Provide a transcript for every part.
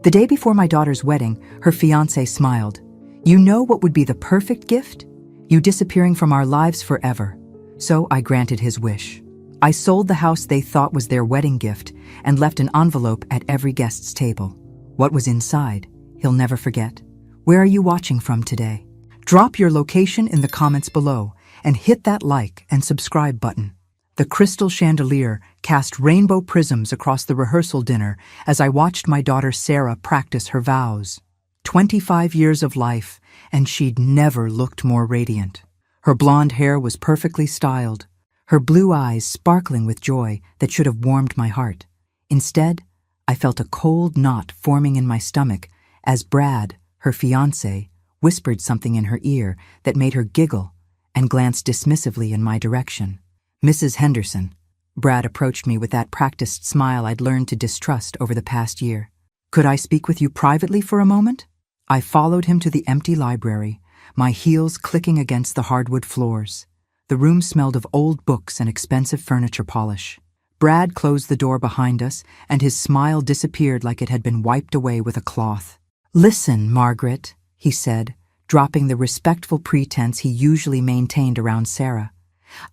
The day before my daughter's wedding, her fiancé smiled. "You know what would be the perfect gift? You disappearing from our lives forever." So I granted his wish. I sold the house they thought was their wedding gift and left an envelope at every guest's table. What was inside, he'll never forget. Where are you watching from today? Drop your location in the comments below and hit that like and subscribe button. The crystal chandelier cast rainbow prisms across the rehearsal dinner as I watched my daughter Sarah practice her vows. 25 years of life, and she'd never looked more radiant. Her blonde hair was perfectly styled, her blue eyes sparkling with joy that should have warmed my heart. Instead, I felt a cold knot forming in my stomach as Brad, her fiancé, whispered something in her ear that made her giggle and glanced dismissively in my direction. "Mrs. Henderson." Brad approached me with that practiced smile I'd learned to distrust over the past year. "Could I speak with you privately for a moment?" I followed him to the empty library, my heels clicking against the hardwood floors. The room smelled of old books and expensive furniture polish. Brad closed the door behind us, and his smile disappeared like it had been wiped away with a cloth. "Listen, Margaret," he said, dropping the respectful pretense he usually maintained around Sarah.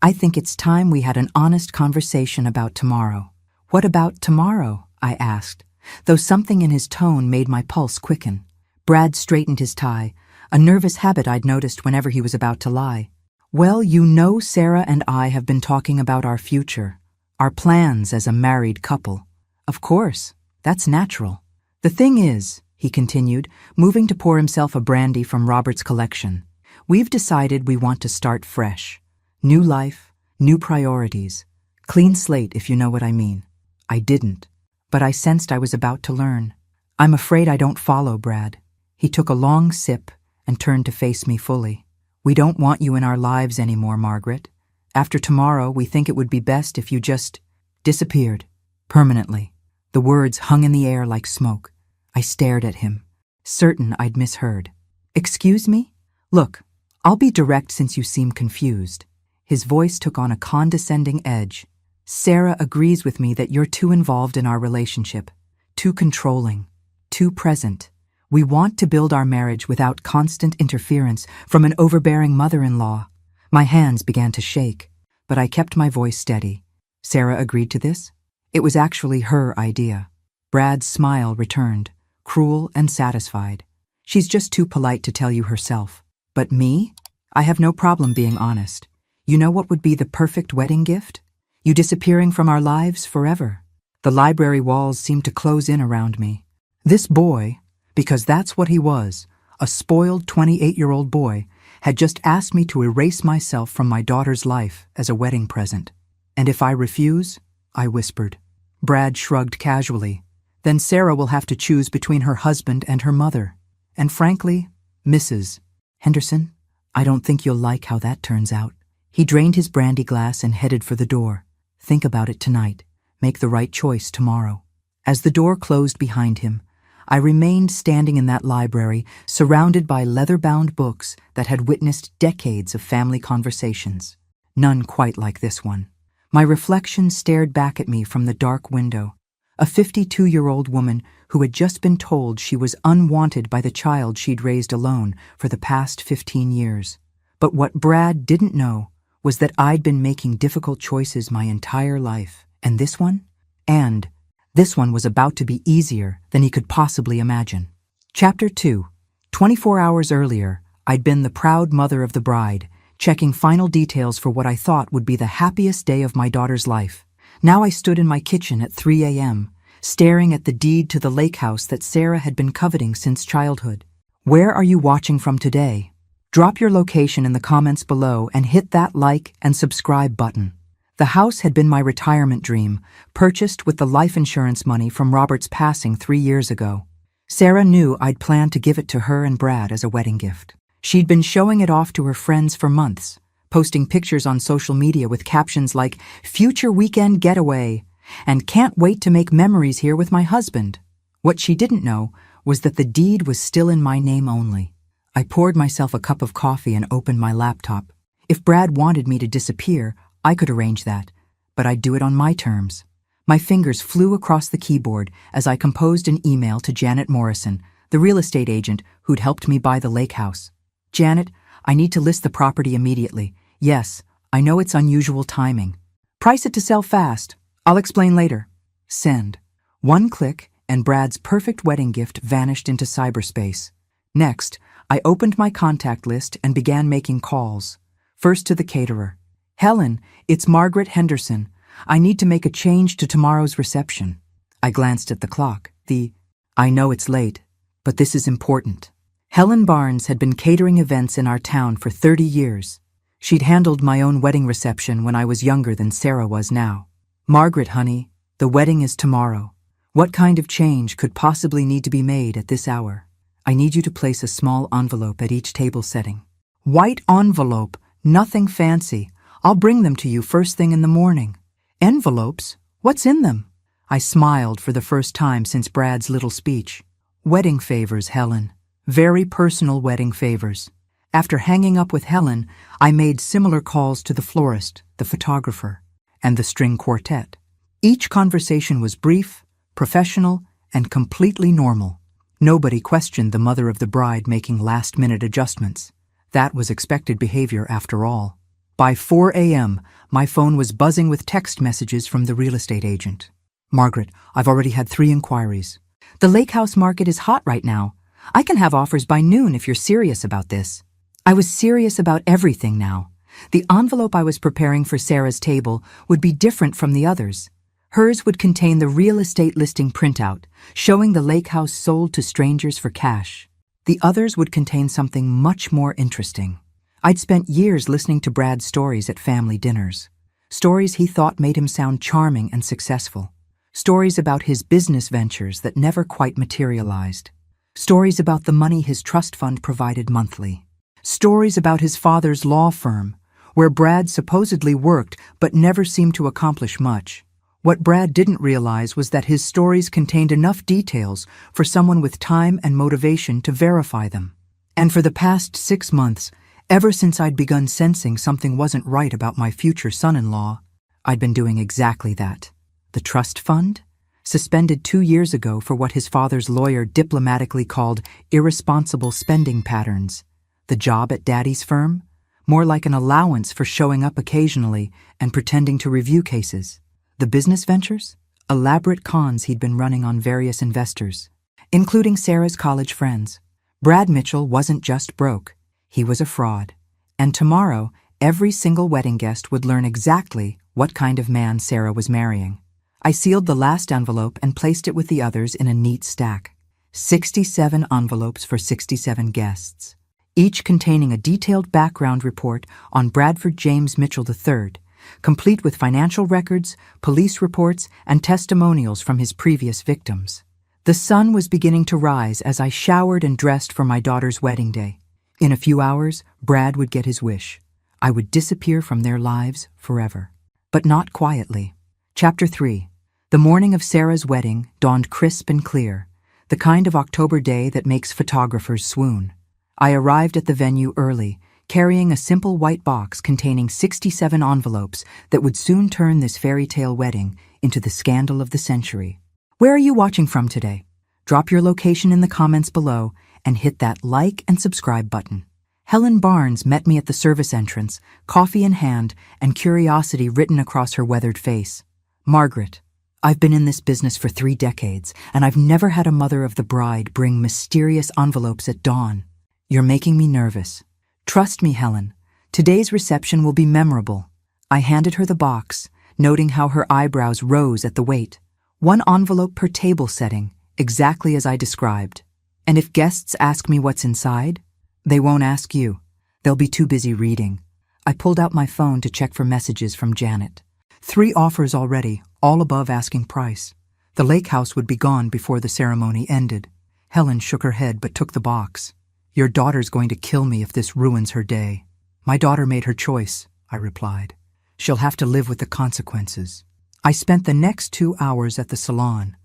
"I think it's time we had an honest conversation about tomorrow." "What about tomorrow?" I asked, though something in his tone made my pulse quicken. Brad straightened his tie, a nervous habit I'd noticed whenever he was about to lie. "Well, you know Sarah and I have been talking about our future, our plans as a married couple." "Of course, that's natural. The thing is," he continued, moving to pour himself a brandy from Robert's collection, "we've decided we want to start fresh. New life, new priorities. Clean slate, if you know what I mean." I didn't, but I sensed I was about to learn. "I'm afraid I don't follow, Brad." He took a long sip and turned to face me fully. "We don't want you in our lives anymore, Margaret. After tomorrow, we think it would be best if you just disappeared. Permanently." The words hung in the air like smoke. I stared at him, certain I'd misheard. "Excuse me? Look, I'll be direct since you seem confused." His voice took on a condescending edge. "Sarah agrees with me that you're too involved in our relationship, too controlling, too present. We want to build our marriage without constant interference from an overbearing mother-in-law." My hands began to shake, but I kept my voice steady. Sarah agreed to this? It was actually her idea. Brad's smile returned, cruel and satisfied. "She's just too polite to tell you herself. But me? I have no problem being honest. You know what would be the perfect wedding gift? You disappearing from our lives forever." The library walls seemed to close in around me. This boy, because that's what he was, a spoiled 28-year-old boy, had just asked me to erase myself from my daughter's life as a wedding present. "And if I refuse?" I whispered. Brad shrugged casually. "Then Sarah will have to choose between her husband and her mother. And frankly, Mrs. Henderson, I don't think you'll like how that turns out." He drained his brandy glass and headed for the door. "Think about it tonight. Make the right choice tomorrow." As the door closed behind him, I remained standing in that library, surrounded by leather-bound books that had witnessed decades of family conversations. None quite like this one. My reflection stared back at me from the dark window, a 52-year-old woman who had just been told she was unwanted by the child she'd raised alone for the past 15 years. But what Brad didn't know was that I'd been making difficult choices my entire life, and this one was about to be easier than he could possibly imagine. Chapter 2. 24 hours earlier, I'd been the proud mother of the bride, checking final details for what I thought would be the happiest day of my daughter's life. Now I stood in my kitchen at 3 a.m., staring at the deed to the lake house that Sarah had been coveting since childhood. Where are you watching from today? Drop your location in the comments below and hit that like and subscribe button. The house had been my retirement dream, purchased with the life insurance money from Robert's passing 3 years ago. Sarah knew I'd planned to give it to her and Brad as a wedding gift. She'd been showing it off to her friends for months, posting pictures on social media with captions like, "Future weekend getaway," and "Can't wait to make memories here with my husband." What she didn't know was that the deed was still in my name only. I poured myself a cup of coffee and opened my laptop. If Brad wanted me to disappear, I could arrange that, but I'd do it on my terms. My fingers flew across the keyboard as I composed an email to Janet Morrison, the real estate agent who'd helped me buy the lake house. Janet, I need to list the property immediately. Yes, I know it's unusual timing. Price it to sell fast. I'll explain later. Send. One click, and Brad's perfect wedding gift vanished into cyberspace. Next, I opened my contact list and began making calls. First to the caterer. Helen, it's Margaret Henderson. I need to make a change to tomorrow's reception. I glanced at the clock. I know it's late, but this is important. Helen Barnes had been catering events in our town for 30 years. She'd handled my own wedding reception when I was younger than Sarah was now. Margaret, honey, the wedding is tomorrow. What kind of change could possibly need to be made at this hour? I need you to place a small envelope at each table setting. White envelope, nothing fancy. I'll bring them to you first thing in the morning. Envelopes? What's in them? I smiled for the first time since Brad's little speech. Wedding favors, Helen. Very personal wedding favors. After hanging up with Helen, I made similar calls to the florist, the photographer, and the string quartet. Each conversation was brief, professional, and completely normal. Nobody questioned the mother of the bride making last-minute adjustments. That was expected behavior after all. By 4 a.m., my phone was buzzing with text messages from the real estate agent. Margaret, I've already had 3 inquiries. The lake house market is hot right now. I can have offers by noon if you're serious about this. I was serious about everything now. The envelope I was preparing for Sarah's table would be different from the others. Hers would contain the real estate listing printout, showing the lake house sold to strangers for cash. The others would contain something much more interesting. I'd spent years listening to Brad's stories at family dinners. Stories he thought made him sound charming and successful. Stories about his business ventures that never quite materialized. Stories about the money his trust fund provided monthly. Stories about his father's law firm, where Brad supposedly worked but never seemed to accomplish much. What Brad didn't realize was that his stories contained enough details for someone with time and motivation to verify them. And for the past 6 months, ever since I'd begun sensing something wasn't right about my future son-in-law, I'd been doing exactly that. The trust fund? Suspended 2 years ago for what his father's lawyer diplomatically called irresponsible spending patterns. The job at Daddy's firm? More like an allowance for showing up occasionally and pretending to review cases. The business ventures? Elaborate cons he'd been running on various investors, including Sarah's college friends. Brad Mitchell wasn't just broke. He was a fraud. And tomorrow, every single wedding guest would learn exactly what kind of man Sarah was marrying. I sealed the last envelope and placed it with the others in a neat stack. 67 envelopes for 67 guests, each containing a detailed background report on Bradford James Mitchell III, complete with financial records, police reports, and testimonials from his previous victims. The sun was beginning to rise as I showered and dressed for my daughter's wedding day. In a few hours, Brad would get his wish. I would disappear from their lives forever. But not quietly. Chapter 3. The morning of Sarah's wedding dawned crisp and clear, the kind of October day that makes photographers swoon. I arrived at the venue early, carrying a simple white box containing 67 envelopes that would soon turn this fairy tale wedding into the scandal of the century. Where are you watching from today? Drop your location in the comments below and hit that like and subscribe button. Helen Barnes met me at the service entrance, coffee in hand and curiosity written across her weathered face. Margaret, I've been in this business for 3 decades, and I've never had a mother of the bride bring mysterious envelopes at dawn. You're making me nervous. Trust me, Helen. Today's reception will be memorable. I handed her the box, noting how her eyebrows rose at the weight. 1 envelope per table setting, exactly as I described. And if guests ask me what's inside, they won't ask you. They'll be too busy reading. I pulled out my phone to check for messages from Janet. 3 offers already, all above asking price. The lake house would be gone before the ceremony ended. Helen shook her head but took the box. Your daughter's going to kill me if this ruins her day. My daughter made her choice, I replied. She'll have to live with the consequences. I spent the next 2 hours at the salon,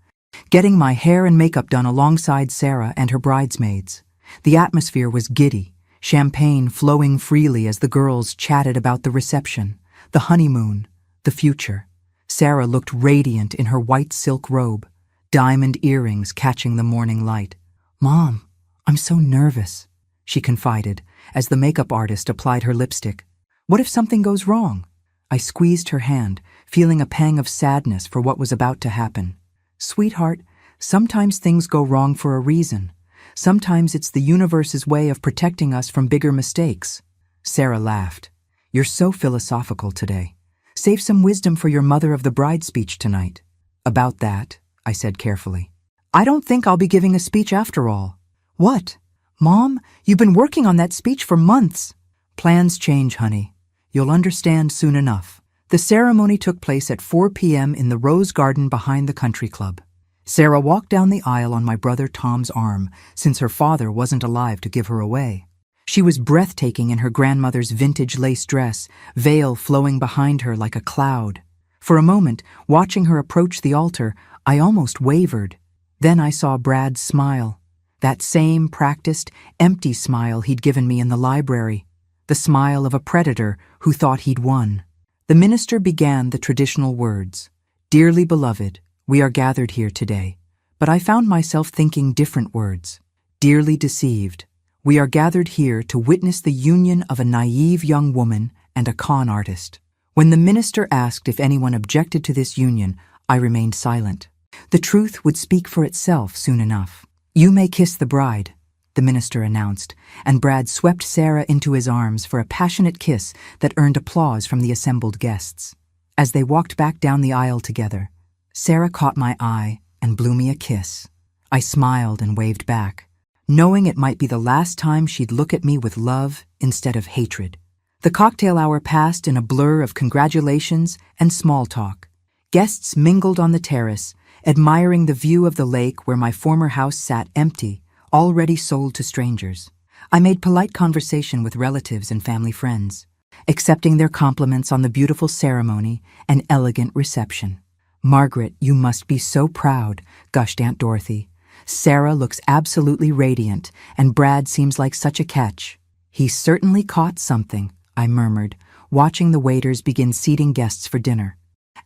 getting my hair and makeup done alongside Sarah and her bridesmaids. The atmosphere was giddy, champagne flowing freely as the girls chatted about the reception, the honeymoon, the future. Sarah looked radiant in her white silk robe, diamond earrings catching the morning light. "Mom, I'm so nervous," she confided as the makeup artist applied her lipstick. "What if something goes wrong?" I squeezed her hand, feeling a pang of sadness for what was about to happen. "Sweetheart, sometimes things go wrong for a reason. Sometimes it's the universe's way of protecting us from bigger mistakes." Sarah laughed. "You're so philosophical today. Save some wisdom for your mother of the bride speech tonight." "About that," I said carefully. "I don't think I'll be giving a speech after all." "What? Mom, you've been working on that speech for months." "Plans change, honey. You'll understand soon enough." The ceremony took place at 4 p.m. in the rose garden behind the country club. Sarah walked down the aisle on my brother Tom's arm, since her father wasn't alive to give her away. She was breathtaking in her grandmother's vintage lace dress, veil flowing behind her like a cloud. For a moment, watching her approach the altar, I almost wavered. Then I saw Brad smile. That same practiced, empty smile he'd given me in the library. The smile of a predator who thought he'd won. The minister began the traditional words. "Dearly beloved, we are gathered here today." But I found myself thinking different words. "Dearly deceived, we are gathered here to witness the union of a naive young woman and a con artist." When the minister asked if anyone objected to this union, I remained silent. The truth would speak for itself soon enough. "You may kiss the bride," the minister announced, and Brad swept Sarah into his arms for a passionate kiss that earned applause from the assembled guests. As they walked back down the aisle together, Sarah caught my eye and blew me a kiss. I smiled and waved back, knowing it might be the last time she'd look at me with love instead of hatred. The cocktail hour passed in a blur of congratulations and small talk. Guests mingled on the terrace, admiring the view of the lake where my former house sat empty, already sold to strangers. I made polite conversation with relatives and family friends, accepting their compliments on the beautiful ceremony and elegant reception. "Margaret, you must be so proud," gushed Aunt Dorothy. "Sarah looks absolutely radiant, and Brad seems like such a catch." "He certainly caught something," I murmured, watching the waiters begin seating guests for dinner.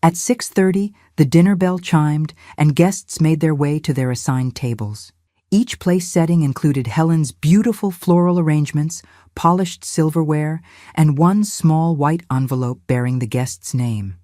At 6:30, the dinner bell chimed, and guests made their way to their assigned tables. Each place setting included Helen's beautiful floral arrangements, polished silverware, and one small white envelope bearing the guest's name.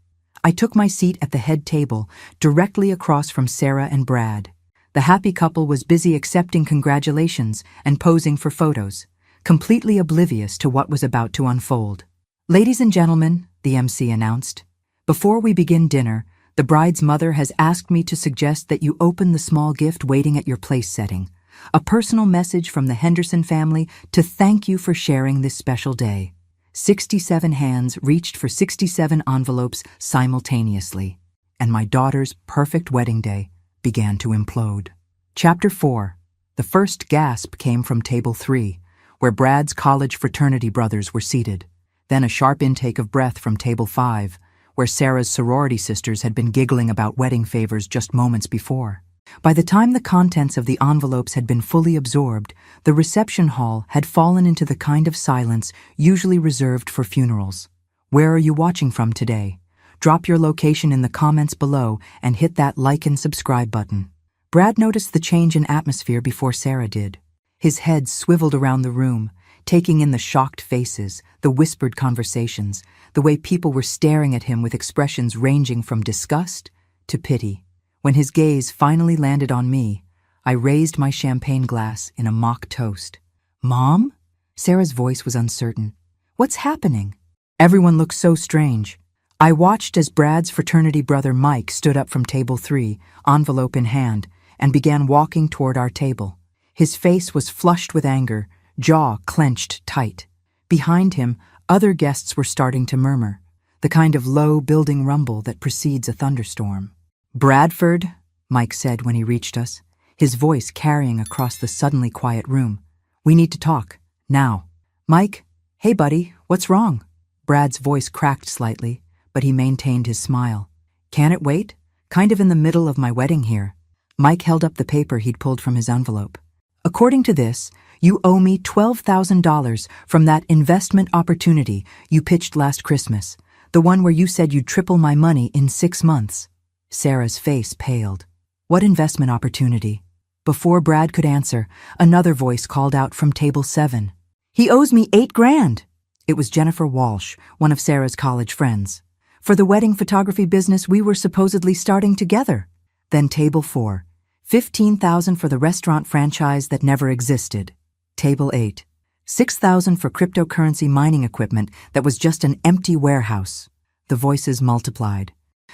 I took my seat at the head table, directly across from Sarah and Brad. The happy couple was busy accepting congratulations and posing for photos, completely oblivious to what was about to unfold. "Ladies and gentlemen," the MC announced, "before we begin dinner, the bride's mother has asked me to suggest that you open the small gift waiting at your place setting, a personal message from the Henderson family to thank you for sharing this special day." 67 hands reached for 67 envelopes simultaneously, and my daughter's perfect wedding day began to implode. Chapter 4. The first gasp came from Table 3, where Brad's college fraternity brothers were seated. Then a sharp intake of breath from Table 5, where Sarah's sorority sisters had been giggling about wedding favors just moments before. By the time the contents of the envelopes had been fully absorbed, the reception hall had fallen into the kind of silence usually reserved for funerals. Where are you watching from today? Drop your location in the comments below and hit that like and subscribe button. Brad noticed the change in atmosphere before Sarah did. His head swiveled around the room, taking in the shocked faces, the whispered conversations, the way people were staring at him with expressions ranging from disgust to pity. When his gaze finally landed on me, I raised my champagne glass in a mock toast. "Mom?" Sarah's voice was uncertain. "What's happening?" Everyone looked so strange. I watched as Brad's fraternity brother Mike stood up from Table 3, envelope in hand, and began walking toward our table. His face was flushed with anger, jaw clenched tight. Behind him, other guests were starting to murmur, the kind of low building rumble that precedes a thunderstorm. "Bradford," Mike said when he reached us, his voice carrying across the suddenly quiet room. "We need to talk, now." "Mike, hey buddy, what's wrong?" Brad's voice cracked slightly, but he maintained his smile. "Can it wait? Kind of in the middle of my wedding here." Mike held up the paper he'd pulled from his envelope. "According to this, you owe me $12,000 from that investment opportunity you pitched last Christmas. The one where you said you'd triple my money in 6 months. Sarah's face paled. What investment opportunity? Before Brad could answer, another voice called out from table 7. He owes me $8 grand. It was Jennifer Walsh, one of Sarah's college friends. For the wedding photography business we were supposedly starting together. Then table 4. $15,000 for the restaurant franchise that never existed. Table 8. $6,000 for cryptocurrency mining equipment that was just an empty warehouse. The voices multiplied.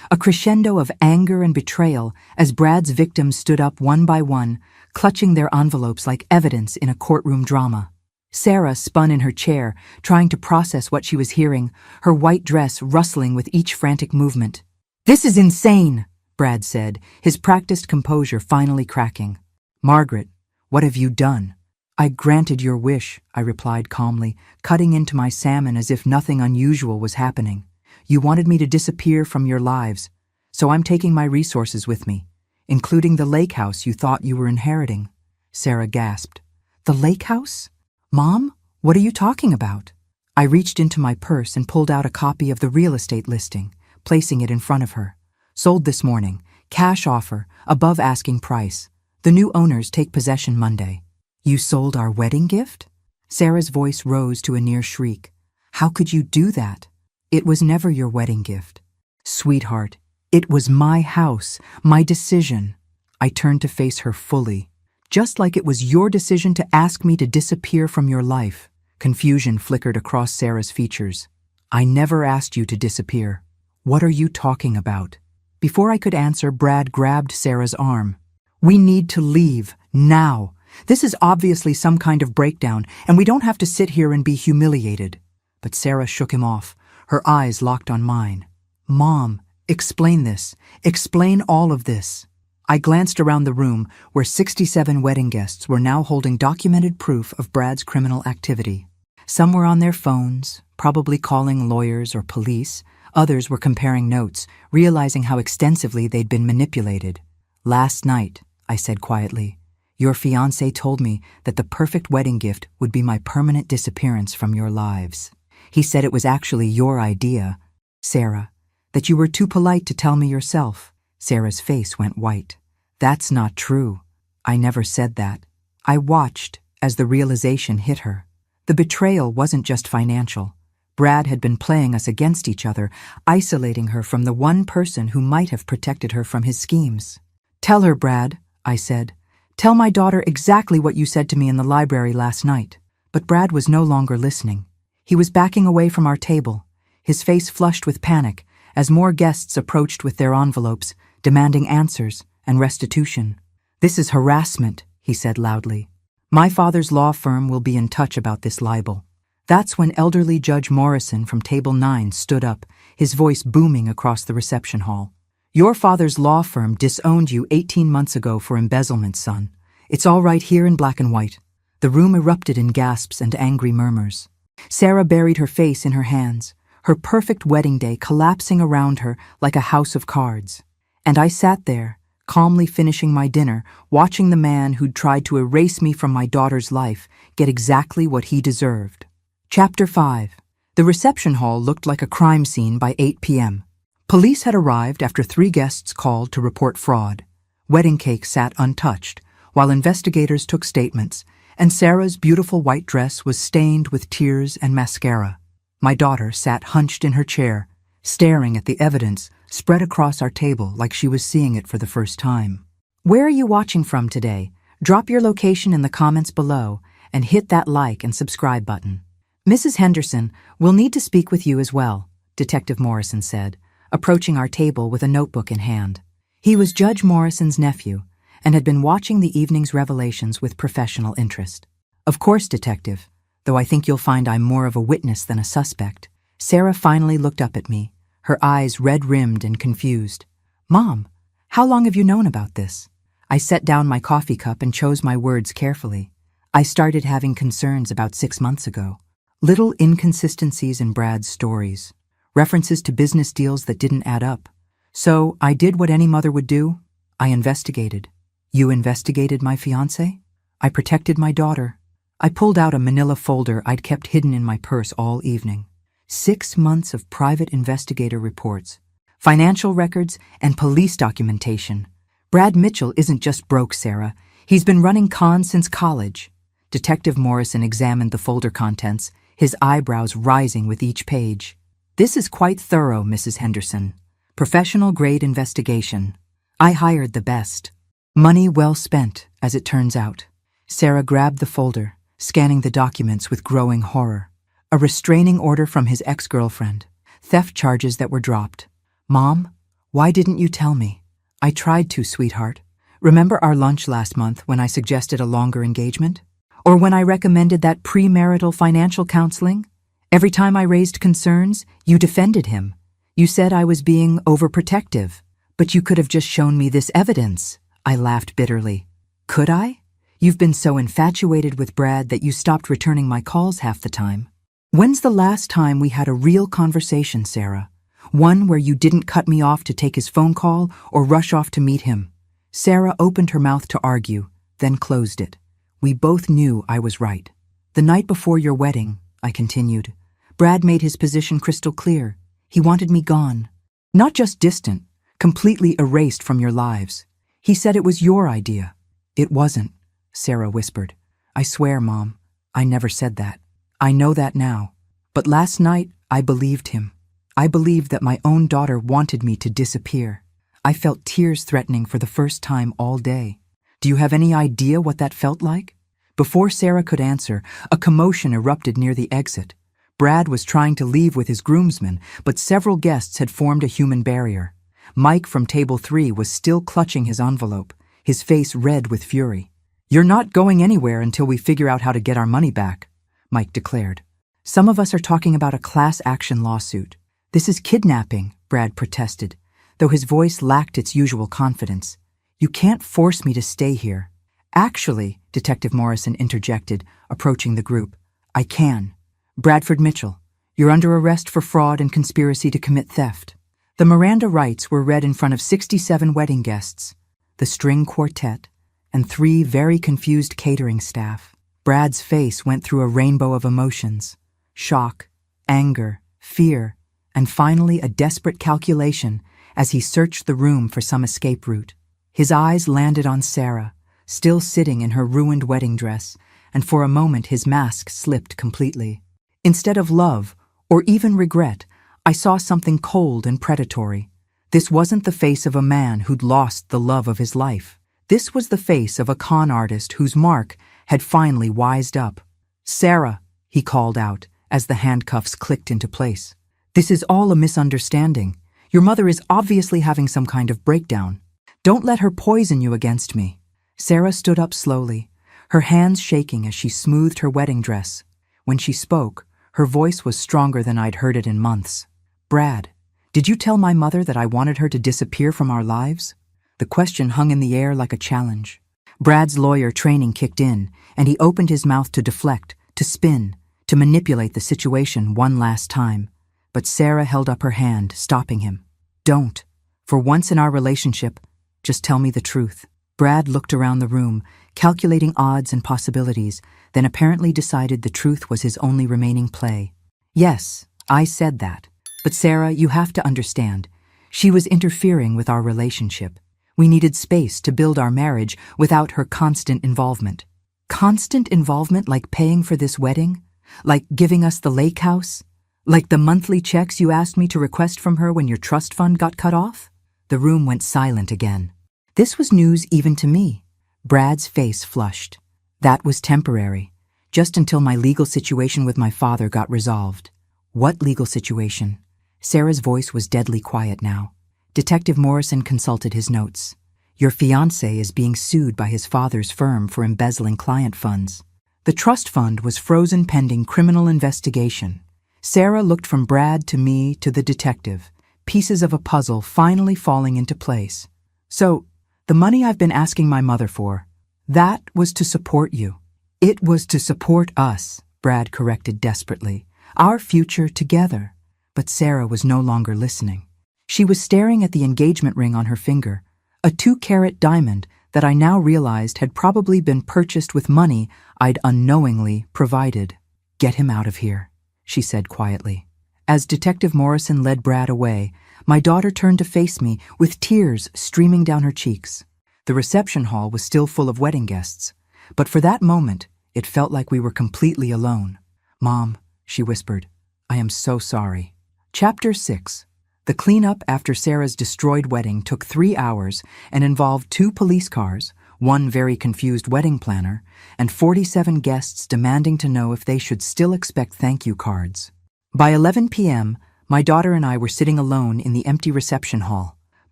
A crescendo of anger and betrayal as Brad's victims stood up one by one, clutching their envelopes like evidence in a courtroom drama. Sarah spun in her chair, trying to process what she was hearing, her white dress rustling with each frantic movement. "This is insane," Brad said, his practiced composure finally cracking. "Margaret, what have you done?" "I granted your wish," I replied calmly, cutting into my salmon as if nothing unusual was happening. "You wanted me to disappear from your lives, so I'm taking my resources with me, including the lake house you thought you were inheriting." Sarah gasped. "The lake house? Mom, what are you talking about?" I reached into my purse and pulled out a copy of the real estate listing, placing it in front of her. "Sold this morning. Cash offer, above asking price. The new owners take possession Monday." "You sold our wedding gift?" Sarah's voice rose to a near shriek. "How could you do that?" "It was never your wedding gift." "Sweetheart, it was my house, my decision." I turned to face her fully. "Just like it was your decision to ask me to disappear from your life." Confusion flickered across Sarah's features. "I never asked you to disappear." "What are you talking about?" Before I could answer, Brad grabbed Sarah's arm. "We need to leave, now. This is obviously some kind of breakdown, and we don't have to sit here and be humiliated." But Sarah shook him off, her eyes locked on mine. "Mom, explain this. Explain all of this." I glanced around the room, where 67 wedding guests were now holding documented proof of Brad's criminal activity. Some were on their phones, probably calling lawyers or police. Others were comparing notes, realizing how extensively they'd been manipulated. "Last night," I said quietly, "your fiancé told me that the perfect wedding gift would be my permanent disappearance from your lives. He said it was actually your idea, Sarah, that you were too polite to tell me yourself." Sarah's face went white. "That's not true. I never said that." I watched as the realization hit her. The betrayal wasn't just financial. Brad had been playing us against each other, isolating her from the one person who might have protected her from his schemes. "Tell her, Brad," I said. "Tell my daughter exactly what you said to me in the library last night." But Brad was no longer listening. He was backing away from our table, his face flushed with panic as more guests approached with their envelopes, demanding answers and restitution. "This is harassment," he said loudly. "My father's law firm will be in touch about this libel." That's when elderly Judge Morrison from Table 9 stood up, his voice booming across the reception hall. "Your father's law firm disowned you 18 months ago for embezzlement, son. It's all right here in black and white." The room erupted in gasps and angry murmurs. Sarah buried her face in her hands, her perfect wedding day collapsing around her like a house of cards. And I sat there, calmly finishing my dinner, watching the man who'd tried to erase me from my daughter's life get exactly what he deserved. Chapter 5. The reception hall looked like a crime scene by 8 p.m. Police had arrived after 3 guests called to report fraud. Wedding cake sat untouched, while investigators took statements, and Sarah's beautiful white dress was stained with tears and mascara. My daughter sat hunched in her chair, staring at the evidence spread across our table like she was seeing it for the first time. "Where are you watching from today? Drop your location in the comments below and hit that like and subscribe button." "Mrs. Henderson, we'll need to speak with you as well," Detective Morrison said, approaching our table with a notebook in hand. He was Judge Morrison's nephew and had been watching the evening's revelations with professional interest. "Of course, Detective, though I think you'll find I'm more of a witness than a suspect." Sarah finally looked up at me, her eyes red-rimmed and confused. "Mom, how long have you known about this?" I set down my coffee cup and chose my words carefully. "I started having concerns about 6 months ago. Little inconsistencies in Brad's stories, references to business deals that didn't add up. So I did what any mother would do. I investigated." "You investigated my fiancé?" "I protected my daughter." I pulled out a manila folder I'd kept hidden in my purse all evening. 6 months of private investigator reports, financial records, and police documentation. Brad Mitchell isn't just broke, Sarah. He's been running cons since college. Detective Morrison examined the folder contents, his eyebrows rising with each page. This is quite thorough, Mrs. Henderson. Professional-grade investigation. I hired the best. Money well spent, as it turns out. Sarah grabbed the folder, scanning the documents with growing horror. A restraining order from his ex-girlfriend. Theft charges that were dropped. Mom, why didn't you tell me? I tried to, sweetheart. Remember our lunch last month when I suggested a longer engagement? Or when I recommended that premarital financial counseling? Every time I raised concerns, you defended him. You said I was being overprotective. But you could have just shown me this evidence. I laughed bitterly. Could I? You've been so infatuated with Brad that you stopped returning my calls half the time. When's the last time we had a real conversation, Sarah? One where you didn't cut me off to take his phone call or rush off to meet him. Sarah opened her mouth to argue, then closed it. We both knew I was right. The night before your wedding, I continued, Brad made his position crystal clear. He wanted me gone. Not just distant, completely erased from your lives. He said it was your idea. It wasn't, Sarah whispered. I swear, Mom, I never said that. I know that now. But last night, I believed him. I believed that my own daughter wanted me to disappear. I felt tears threatening for the first time all day. Do you have any idea what that felt like? Before Sarah could answer, a commotion erupted near the exit. Brad was trying to leave with his groomsmen, but several guests had formed a human barrier. Mike from table 3 was still clutching his envelope, his face red with fury. You're not going anywhere until we figure out how to get our money back, Mike declared. Some of us are talking about a class action lawsuit. This is kidnapping, Brad protested, though his voice lacked its usual confidence. You can't force me to stay here. Actually, Detective Morrison interjected, approaching the group, I can. Bradford Mitchell, you're under arrest for fraud and conspiracy to commit theft. The Miranda rights were read in front of 67 wedding guests, the string quartet, and 3 very confused catering staff. Brad's face went through a rainbow of emotions: shock, anger, fear, and finally a desperate calculation as he searched the room for some escape route. His eyes landed on Sarah, still sitting in her ruined wedding dress, and for a moment his mask slipped completely. Instead of love, or even regret, I saw something cold and predatory. This wasn't the face of a man who'd lost the love of his life. This was the face of a con artist whose mark had finally wised up. Sarah, he called out as the handcuffs clicked into place. This is all a misunderstanding. Your mother is obviously having some kind of breakdown. Don't let her poison you against me. Sarah stood up slowly, her hands shaking as she smoothed her wedding dress. When she spoke, her voice was stronger than I'd heard it in months. Brad, did you tell my mother that I wanted her to disappear from our lives? The question hung in the air like a challenge. Brad's lawyer training kicked in, and he opened his mouth to deflect, to spin, to manipulate the situation one last time. But Sarah held up her hand, stopping him. Don't. For once in our relationship, just tell me the truth. Brad looked around the room, calculating odds and possibilities, then apparently decided the truth was his only remaining play. Yes, I said that. But Sarah, you have to understand. She was interfering with our relationship. We needed space to build our marriage without her constant involvement. Constant involvement like paying for this wedding? Like giving us the lake house? Like the monthly checks you asked me to request from her when your trust fund got cut off? The room went silent again. This was news even to me. Brad's face flushed. That was temporary, just until my legal situation with my father got resolved. What legal situation? Sarah's voice was deadly quiet now. Detective Morrison consulted his notes. Your fiancé is being sued by his father's firm for embezzling client funds. The trust fund was frozen pending criminal investigation. Sarah looked from Brad to me to the detective, pieces of a puzzle finally falling into place. So, the money I've been asking my mother for, that was to support you. It was to support us, Brad corrected desperately. Our future together. But Sarah was no longer listening. She was staring at the engagement ring on her finger, a 2-carat diamond that I now realized had probably been purchased with money I'd unknowingly provided. Get him out of here, she said quietly. As Detective Morrison led Brad away, my daughter turned to face me with tears streaming down her cheeks. The reception hall was still full of wedding guests, but for that moment, it felt like we were completely alone. "Mom," she whispered, "I am so sorry." Chapter 6. The cleanup after Sarah's destroyed wedding took 3 hours and involved 2 police cars, 1 very confused wedding planner, and 47 guests demanding to know if they should still expect thank you cards. By 11 p.m., my daughter and I were sitting alone in the empty reception hall,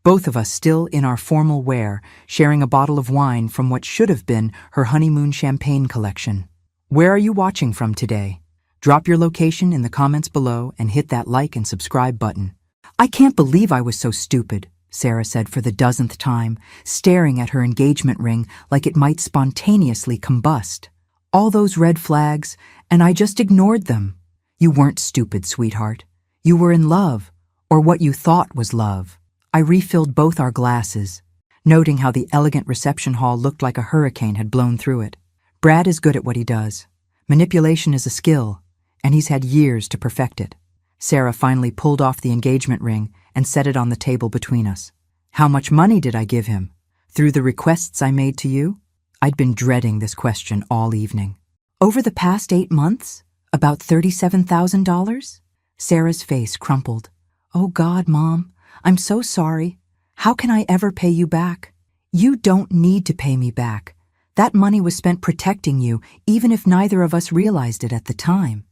both of us still in our formal wear, sharing a bottle of wine from what should have been her honeymoon champagne collection. Where are you watching from today? Drop your location in the comments below and hit that like and subscribe button. "I can't believe I was so stupid," Sarah said for the dozenth time, staring at her engagement ring like it might spontaneously combust. "All those red flags, and I just ignored them." "You weren't stupid, sweetheart. You were in love, or what you thought was love." I refilled both our glasses, noting how the elegant reception hall looked like a hurricane had blown through it. Brad is good at what he does. Manipulation is a skill, and he's had years to perfect it. Sarah finally pulled off the engagement ring and set it on the table between us. "How much money did I give him? Through the requests I made to you?" I'd been dreading this question all evening. "Over the past 8 months? About $37,000? Sarah's face crumpled. "Oh God, Mom, I'm so sorry. How can I ever pay you back?" "You don't need to pay me back. That money was spent protecting you, even if neither of us realized it at the time."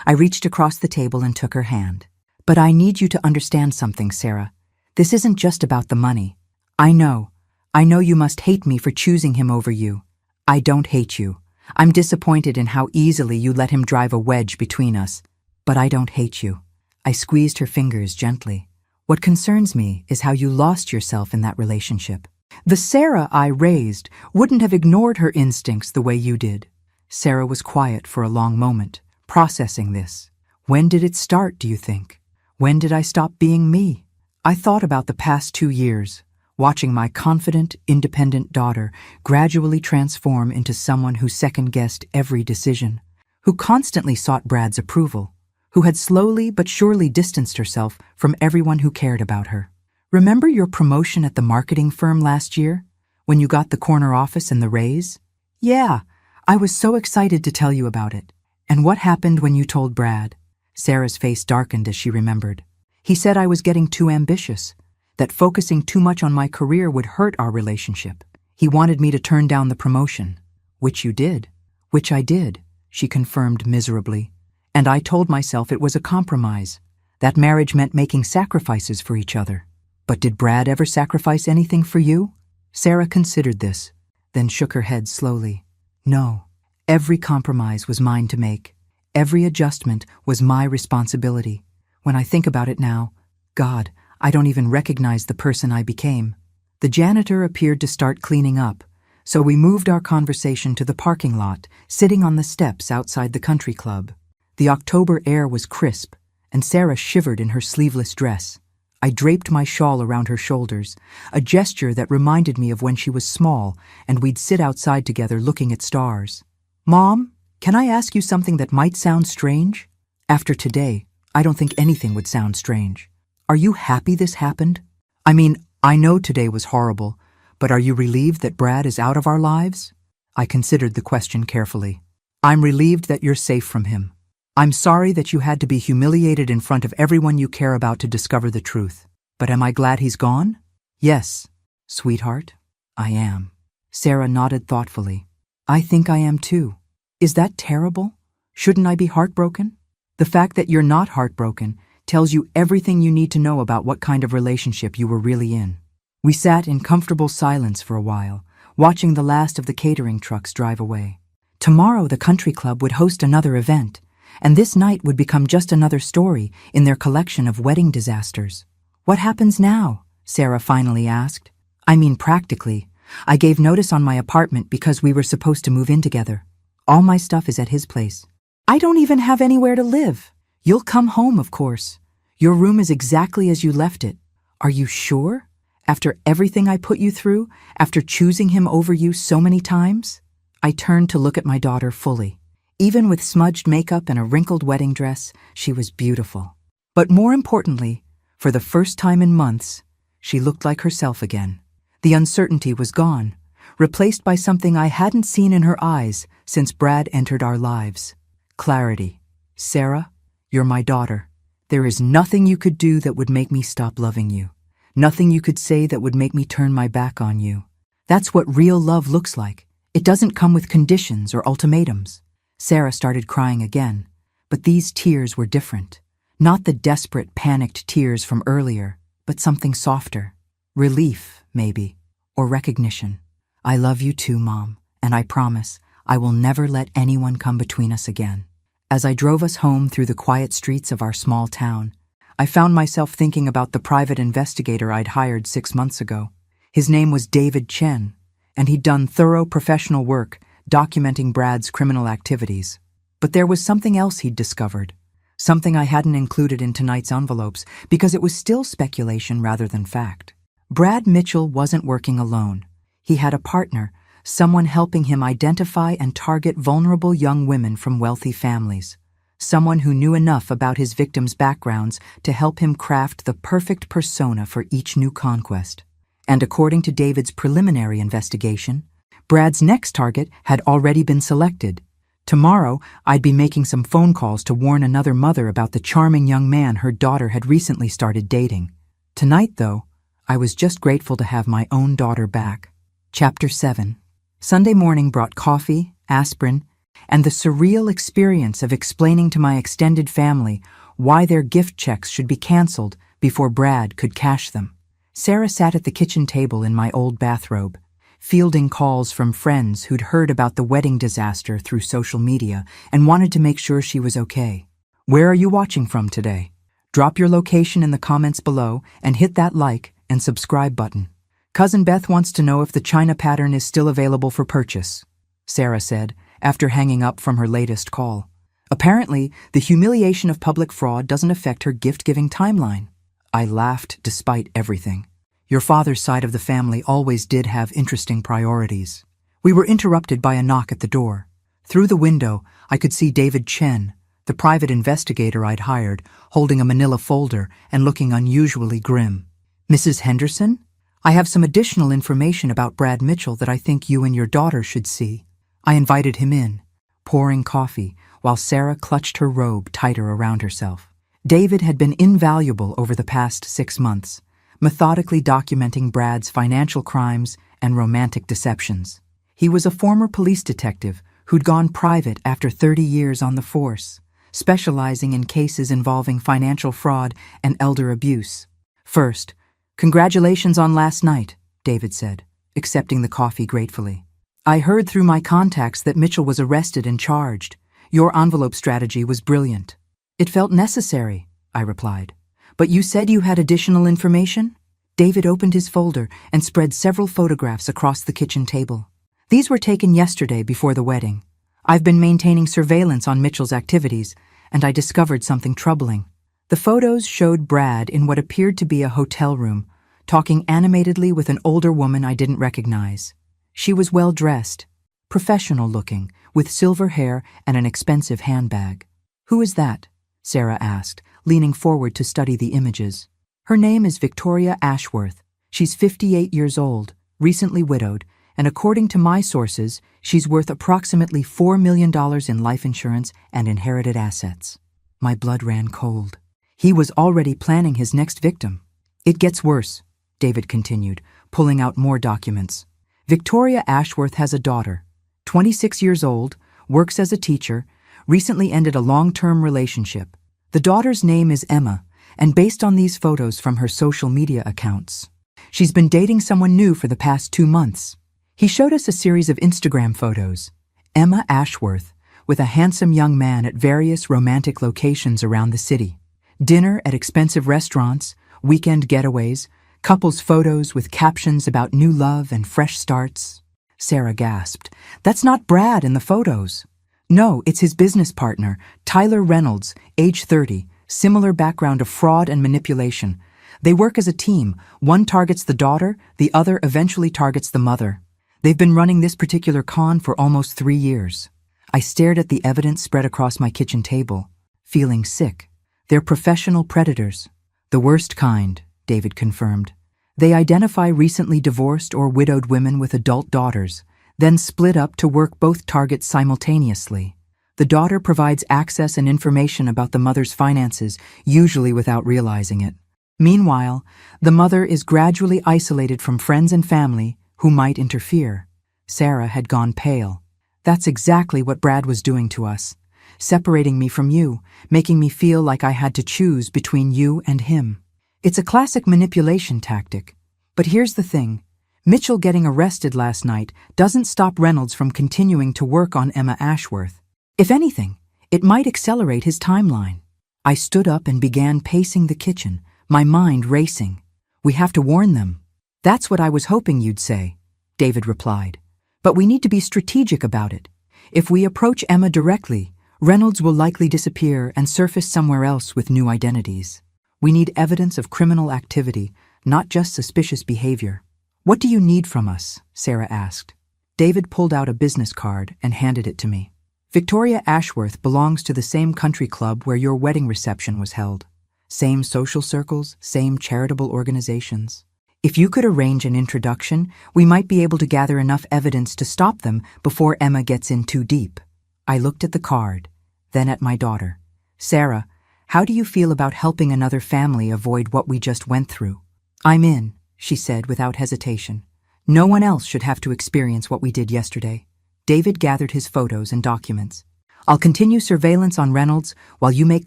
I reached across the table and took her hand. "But I need you to understand something, Sarah. This isn't just about the money. I know you must hate me for choosing him over you. I don't hate you. I'm disappointed in how easily you let him drive a wedge between us. But I don't hate you." I squeezed her fingers gently. "What concerns me is how you lost yourself in that relationship. The Sarah I raised wouldn't have ignored her instincts the way you did." Sarah was quiet for a long moment, processing this. "When did it start, do you think? When did I stop being me?" I thought about the past 2 years, watching my confident, independent daughter gradually transform into someone who second-guessed every decision, who constantly sought Brad's approval, who had slowly but surely distanced herself from everyone who cared about her. "Remember your promotion at the marketing firm last year, when you got the corner office and the raise?" "Yeah, I was so excited to tell you about it." "And what happened when you told Brad?" Sarah's face darkened as she remembered. "He said I was getting too ambitious, that focusing too much on my career would hurt our relationship. He wanted me to turn down the promotion." "Which you did." "Which I did," she confirmed miserably. "And I told myself it was a compromise. That marriage meant making sacrifices for each other." "But did Brad ever sacrifice anything for you?" Sarah considered this, then shook her head slowly. "No. Every compromise was mine to make. Every adjustment was my responsibility. When I think about it now, God, I don't even recognize the person I became." The janitor appeared to start cleaning up, so we moved our conversation to the parking lot, sitting on the steps outside the country club. The October air was crisp, and Sarah shivered in her sleeveless dress. I draped my shawl around her shoulders, a gesture that reminded me of when she was small and we'd sit outside together looking at stars. "Mom, can I ask you something that might sound strange? After today, I don't think anything would sound strange. Are you happy this happened? I mean, I know today was horrible, but are you relieved that Brad is out of our lives?" I considered the question carefully. "I'm relieved that you're safe from him. I'm sorry that you had to be humiliated in front of everyone you care about to discover the truth. But am I glad he's gone?" "Yes, sweetheart, I am." Sarah nodded thoughtfully. "I think I am too." "Is that terrible? Shouldn't I be heartbroken?" "The fact that you're not heartbroken tells you everything you need to know about what kind of relationship you were really in." We sat in comfortable silence for a while, watching the last of the catering trucks drive away. Tomorrow the country club would host another event, and this night would become just another story in their collection of wedding disasters. "What happens now?" Sarah finally asked. "I mean practically. I gave notice on my apartment because we were supposed to move in together. All my stuff is at his place. I don't even have anywhere to live. You'll come home, of course. Your room is exactly as you left it. Are you sure? After everything I put you through, after choosing him over you so many times?" I turned to look at my daughter fully. Even with smudged makeup and a wrinkled wedding dress, she was beautiful. But more importantly, for the first time in months, she looked like herself again. The uncertainty was gone, replaced by something I hadn't seen in her eyes since Brad entered our lives. Clarity. Sarah, you're my daughter. There is nothing you could do that would make me stop loving you. Nothing you could say that would make me turn my back on you. That's what real love looks like. It doesn't come with conditions or ultimatums. Sarah started crying again, but these tears were different. Not the desperate, panicked tears from earlier, but something softer. Relief, maybe, or recognition. I love you too, Mom, and I promise I will never let anyone come between us again. As I drove us home through the quiet streets of our small town, I found myself thinking about the private investigator I'd hired 6 months ago. His name was David Chen, and he'd done thorough professional work documenting Brad's criminal activities. But there was something else he'd discovered, something I hadn't included in tonight's envelopes because it was still speculation rather than fact. Brad Mitchell wasn't working alone. He had a partner, someone helping him identify and target vulnerable young women from wealthy families. Someone who knew enough about his victims' backgrounds to help him craft the perfect persona for each new conquest. And according to David's preliminary investigation, Brad's next target had already been selected. Tomorrow, I'd be making some phone calls to warn another mother about the charming young man her daughter had recently started dating. Tonight, though, I was just grateful to have my own daughter back. Chapter 7. Sunday morning brought coffee, aspirin, and the surreal experience of explaining to my extended family why their gift checks should be canceled before Brad could cash them. Sarah sat at the kitchen table in my old bathrobe, fielding calls from friends who'd heard about the wedding disaster through social media and wanted to make sure she was okay. Where are you watching from today? Drop your location in the comments below and hit that like and subscribe button. Cousin Beth wants to know if the China pattern is still available for purchase, Sarah said, after hanging up from her latest call. Apparently, the humiliation of public fraud doesn't affect her gift-giving timeline. I laughed despite everything. Your father's side of the family always did have interesting priorities. We were interrupted by a knock at the door. Through the window, I could see David Chen, the private investigator I'd hired, holding a manila folder and looking unusually grim. Mrs. Henderson? I have some additional information about Brad Mitchell that I think you and your daughter should see. I invited him in, pouring coffee, while Sarah clutched her robe tighter around herself. David had been invaluable over the past 6 months, methodically documenting Brad's financial crimes and romantic deceptions. He was a former police detective who'd gone private after 30 years on the force, specializing in cases involving financial fraud and elder abuse. First, congratulations on last night, David said, accepting the coffee gratefully. I heard through my contacts that Mitchell was arrested and charged. Your envelope strategy was brilliant. It felt necessary, I replied. But you said you had additional information? David opened his folder and spread several photographs across the kitchen table. These were taken yesterday before the wedding. I've been maintaining surveillance on Mitchell's activities, and I discovered something troubling. The photos showed Brad in what appeared to be a hotel room, talking animatedly with an older woman I didn't recognize. She was well-dressed, professional-looking, with silver hair and an expensive handbag. Who is that? Sarah asked, leaning forward to study the images. Her name is Victoria Ashworth. She's 58 years old, recently widowed, and according to my sources, she's worth approximately $4 million in life insurance and inherited assets. My blood ran cold. He was already planning his next victim. It gets worse, David continued, pulling out more documents. Victoria Ashworth has a daughter, 26 years old, works as a teacher, recently ended a long-term relationship. The daughter's name is Emma, and based on these photos from her social media accounts, she's been dating someone new for the past 2 months. He showed us a series of Instagram photos. Emma Ashworth, with a handsome young man at various romantic locations around the city. Dinner at expensive restaurants, weekend getaways, couples photos with captions about new love and fresh starts. Sarah gasped. That's not Brad in the photos. No, it's his business partner, Tyler Reynolds, age 30, similar background of fraud and manipulation. They work as a team. One targets the daughter, the other eventually targets the mother. They've been running this particular con for almost 3 years. I stared at the evidence spread across my kitchen table, feeling sick. They're professional predators. The worst kind, David confirmed. They identify recently divorced or widowed women with adult daughters, then split up to work both targets simultaneously. The daughter provides access and information about the mother's finances, usually without realizing it. Meanwhile, the mother is gradually isolated from friends and family who might interfere. Sarah had gone pale. That's exactly what Brad was doing to us, separating me from you, making me feel like I had to choose between you and him. It's a classic manipulation tactic. But here's the thing. Mitchell getting arrested last night doesn't stop Reynolds from continuing to work on Emma Ashworth. If anything, it might accelerate his timeline. I stood up and began pacing the kitchen, my mind racing. We have to warn them. That's what I was hoping you'd say, David replied. But we need to be strategic about it. If we approach Emma directly, Reynolds will likely disappear and surface somewhere else with new identities. We need evidence of criminal activity, not just suspicious behavior. What do you need from us? Sarah asked. David pulled out a business card and handed it to me. Victoria Ashworth belongs to the same country club where your wedding reception was held. Same social circles, same charitable organizations. If you could arrange an introduction, we might be able to gather enough evidence to stop them before Emma gets in too deep. I looked at the card, then at my daughter. Sarah, how do you feel about helping another family avoid what we just went through? I'm in, she said without hesitation. No one else should have to experience what we did yesterday. David gathered his photos and documents. I'll continue surveillance on Reynolds while you make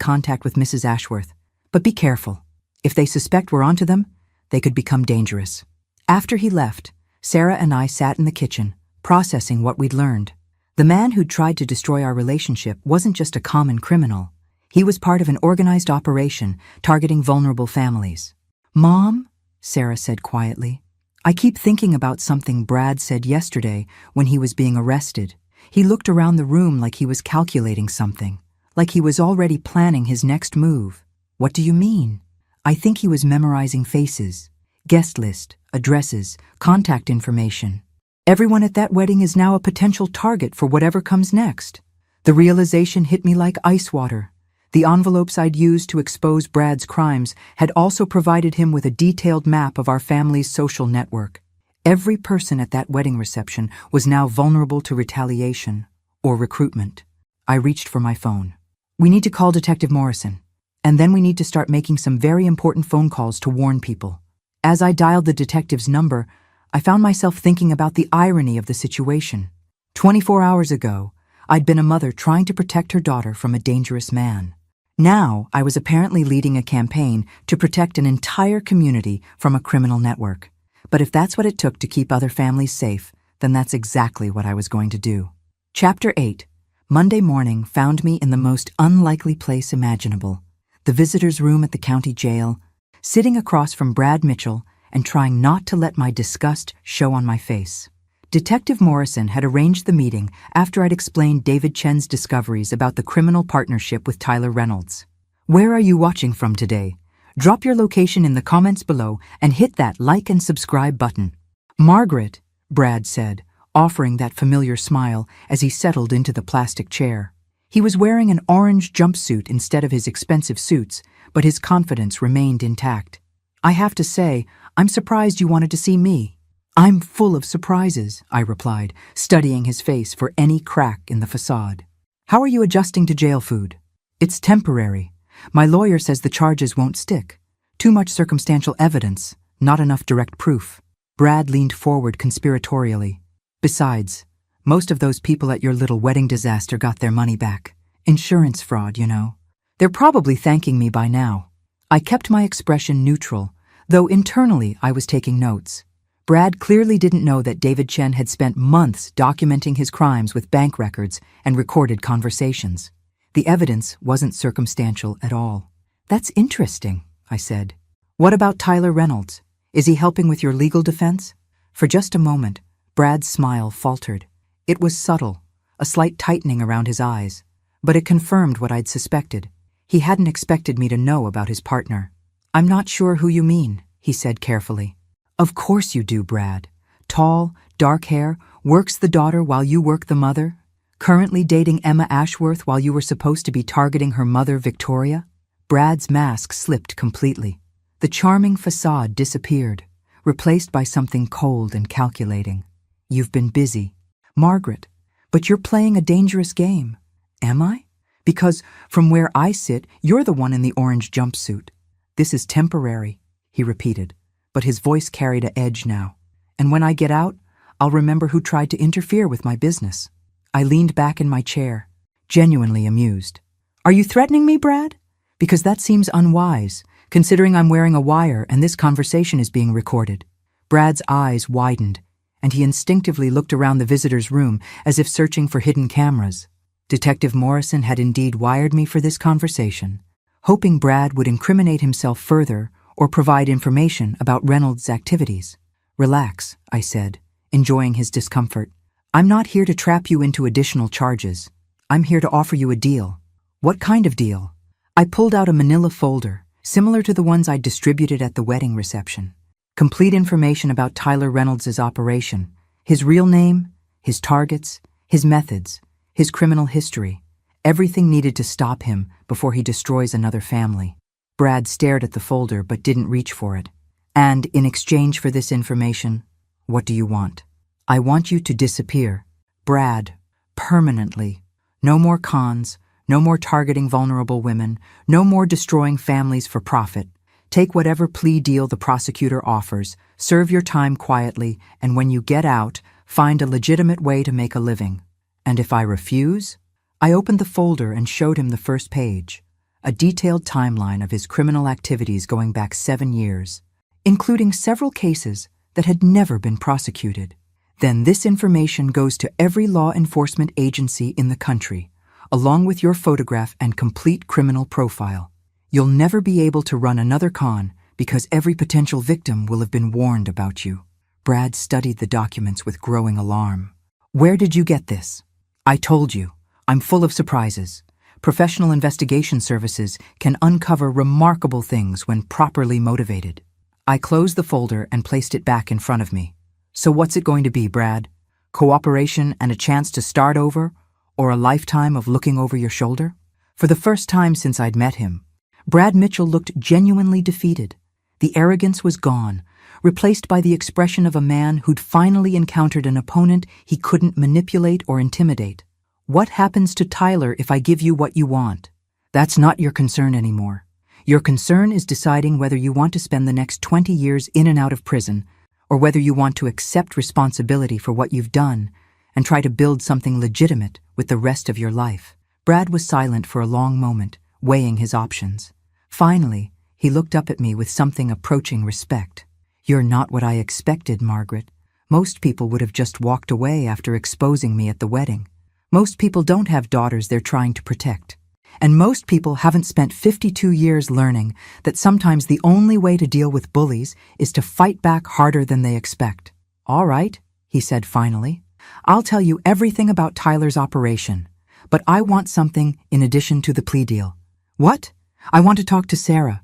contact with Mrs. Ashworth. But be careful. If they suspect we're onto them, they could become dangerous. After he left, Sarah and I sat in the kitchen, processing what we'd learned. The man who'd tried to destroy our relationship wasn't just a common criminal. He was part of an organized operation targeting vulnerable families. Mom, Sarah said quietly, I keep thinking about something Brad said yesterday when he was being arrested. He looked around the room like he was calculating something, like he was already planning his next move. What do you mean? I think he was memorizing faces, guest list, addresses, contact information. Everyone at that wedding is now a potential target for whatever comes next. The realization hit me like ice water. The envelopes I'd used to expose Brad's crimes had also provided him with a detailed map of our family's social network. Every person at that wedding reception was now vulnerable to retaliation or recruitment. I reached for my phone. We need to call Detective Morrison, and then we need to start making some very important phone calls to warn people. As I dialed the detective's number, I found myself thinking about the irony of the situation. 24 hours ago, I'd been a mother trying to protect her daughter from a dangerous man. Now, I was apparently leading a campaign to protect an entire community from a criminal network. But if that's what it took to keep other families safe, then that's exactly what I was going to do. Chapter 8. Monday morning found me in the most unlikely place imaginable, the visitor's room at the county jail, sitting across from Brad Mitchell and trying not to let my disgust show on my face. Detective Morrison had arranged the meeting after I'd explained David Chen's discoveries about the criminal partnership with Tyler Reynolds. Where are you watching from today? Drop your location in the comments below and hit that like and subscribe button. Margaret, Brad said, offering that familiar smile as he settled into the plastic chair. He was wearing an orange jumpsuit instead of his expensive suits, but his confidence remained intact. I have to say, I'm surprised you wanted to see me. I'm full of surprises, I replied, studying his face for any crack in the facade. How are you adjusting to jail food? It's temporary. My lawyer says the charges won't stick. Too much circumstantial evidence, not enough direct proof. Brad leaned forward conspiratorially. Besides, most of those people at your little wedding disaster got their money back. Insurance fraud, you know. They're probably thanking me by now. I kept my expression neutral, though internally I was taking notes. Brad clearly didn't know that David Chen had spent months documenting his crimes with bank records and recorded conversations. The evidence wasn't circumstantial at all. That's interesting, I said. What about Tyler Reynolds? Is he helping with your legal defense? For just a moment, Brad's smile faltered. It was subtle, a slight tightening around his eyes, but it confirmed what I'd suspected. He hadn't expected me to know about his partner. I'm not sure who you mean, he said carefully. Of course you do, Brad. Tall, dark hair, works the daughter while you work the mother? Currently dating Emma Ashworth while you were supposed to be targeting her mother, Victoria? Brad's mask slipped completely. The charming facade disappeared, replaced by something cold and calculating. You've been busy. Margaret, but you're playing a dangerous game. Am I? Because from where I sit, you're the one in the orange jumpsuit. This is temporary, he repeated, but his voice carried an edge now. And when I get out, I'll remember who tried to interfere with my business. I leaned back in my chair, genuinely amused. Are you threatening me, Brad? Because that seems unwise, considering I'm wearing a wire and this conversation is being recorded. Brad's eyes widened, and he instinctively looked around the visitor's room as if searching for hidden cameras. Detective Morrison had indeed wired me for this conversation, hoping Brad would incriminate himself further or provide information about Reynolds' activities. Relax, I said, enjoying his discomfort. I'm not here to trap you into additional charges. I'm here to offer you a deal. What kind of deal? I pulled out a manila folder, similar to the ones I distributed at the wedding reception. Complete information about Tyler Reynolds' operation, his real name, his targets, his methods, his criminal history, everything needed to stop him before he destroys another family. Brad stared at the folder but didn't reach for it. And in exchange for this information, what do you want? I want you to disappear. Brad, permanently. No more cons, no more targeting vulnerable women, no more destroying families for profit. Take whatever plea deal the prosecutor offers, serve your time quietly, and when you get out, find a legitimate way to make a living. And if I refuse? I opened the folder and showed him the first page, a detailed timeline of his criminal activities going back 7 years, including several cases that had never been prosecuted. Then this information goes to every law enforcement agency in the country, along with your photograph and complete criminal profile. You'll never be able to run another con because every potential victim will have been warned about you. Brad studied the documents with growing alarm. Where did you get this? I told you, I'm full of surprises. Professional investigation services can uncover remarkable things when properly motivated. I closed the folder and placed it back in front of me. So what's it going to be, Brad? Cooperation and a chance to start over, or a lifetime of looking over your shoulder? For the first time since I'd met him, Brad Mitchell looked genuinely defeated. The arrogance was gone, replaced by the expression of a man who'd finally encountered an opponent he couldn't manipulate or intimidate. What happens to Tyler if I give you what you want? That's not your concern anymore. Your concern is deciding whether you want to spend the next 20 years in and out of prison, or whether you want to accept responsibility for what you've done and try to build something legitimate with the rest of your life. Brad was silent for a long moment, weighing his options. Finally, he looked up at me with something approaching respect. You're not what I expected, Margaret. Most people would have just walked away after exposing me at the wedding. Most people don't have daughters they're trying to protect. And most people haven't spent 52 years learning that sometimes the only way to deal with bullies is to fight back harder than they expect. All right, he said finally. I'll tell you everything about Tyler's operation, but I want something in addition to the plea deal. What? I want to talk to Sarah.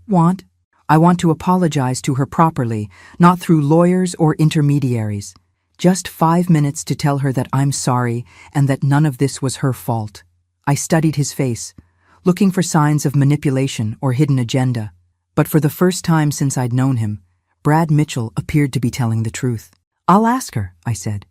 I want to apologize to her properly, not through lawyers or intermediaries. Just 5 minutes to tell her that I'm sorry and that none of this was her fault. I studied his face, looking for signs of manipulation or hidden agenda. But for the first time since I'd known him, Brad Mitchell appeared to be telling the truth. I'll ask her, I said.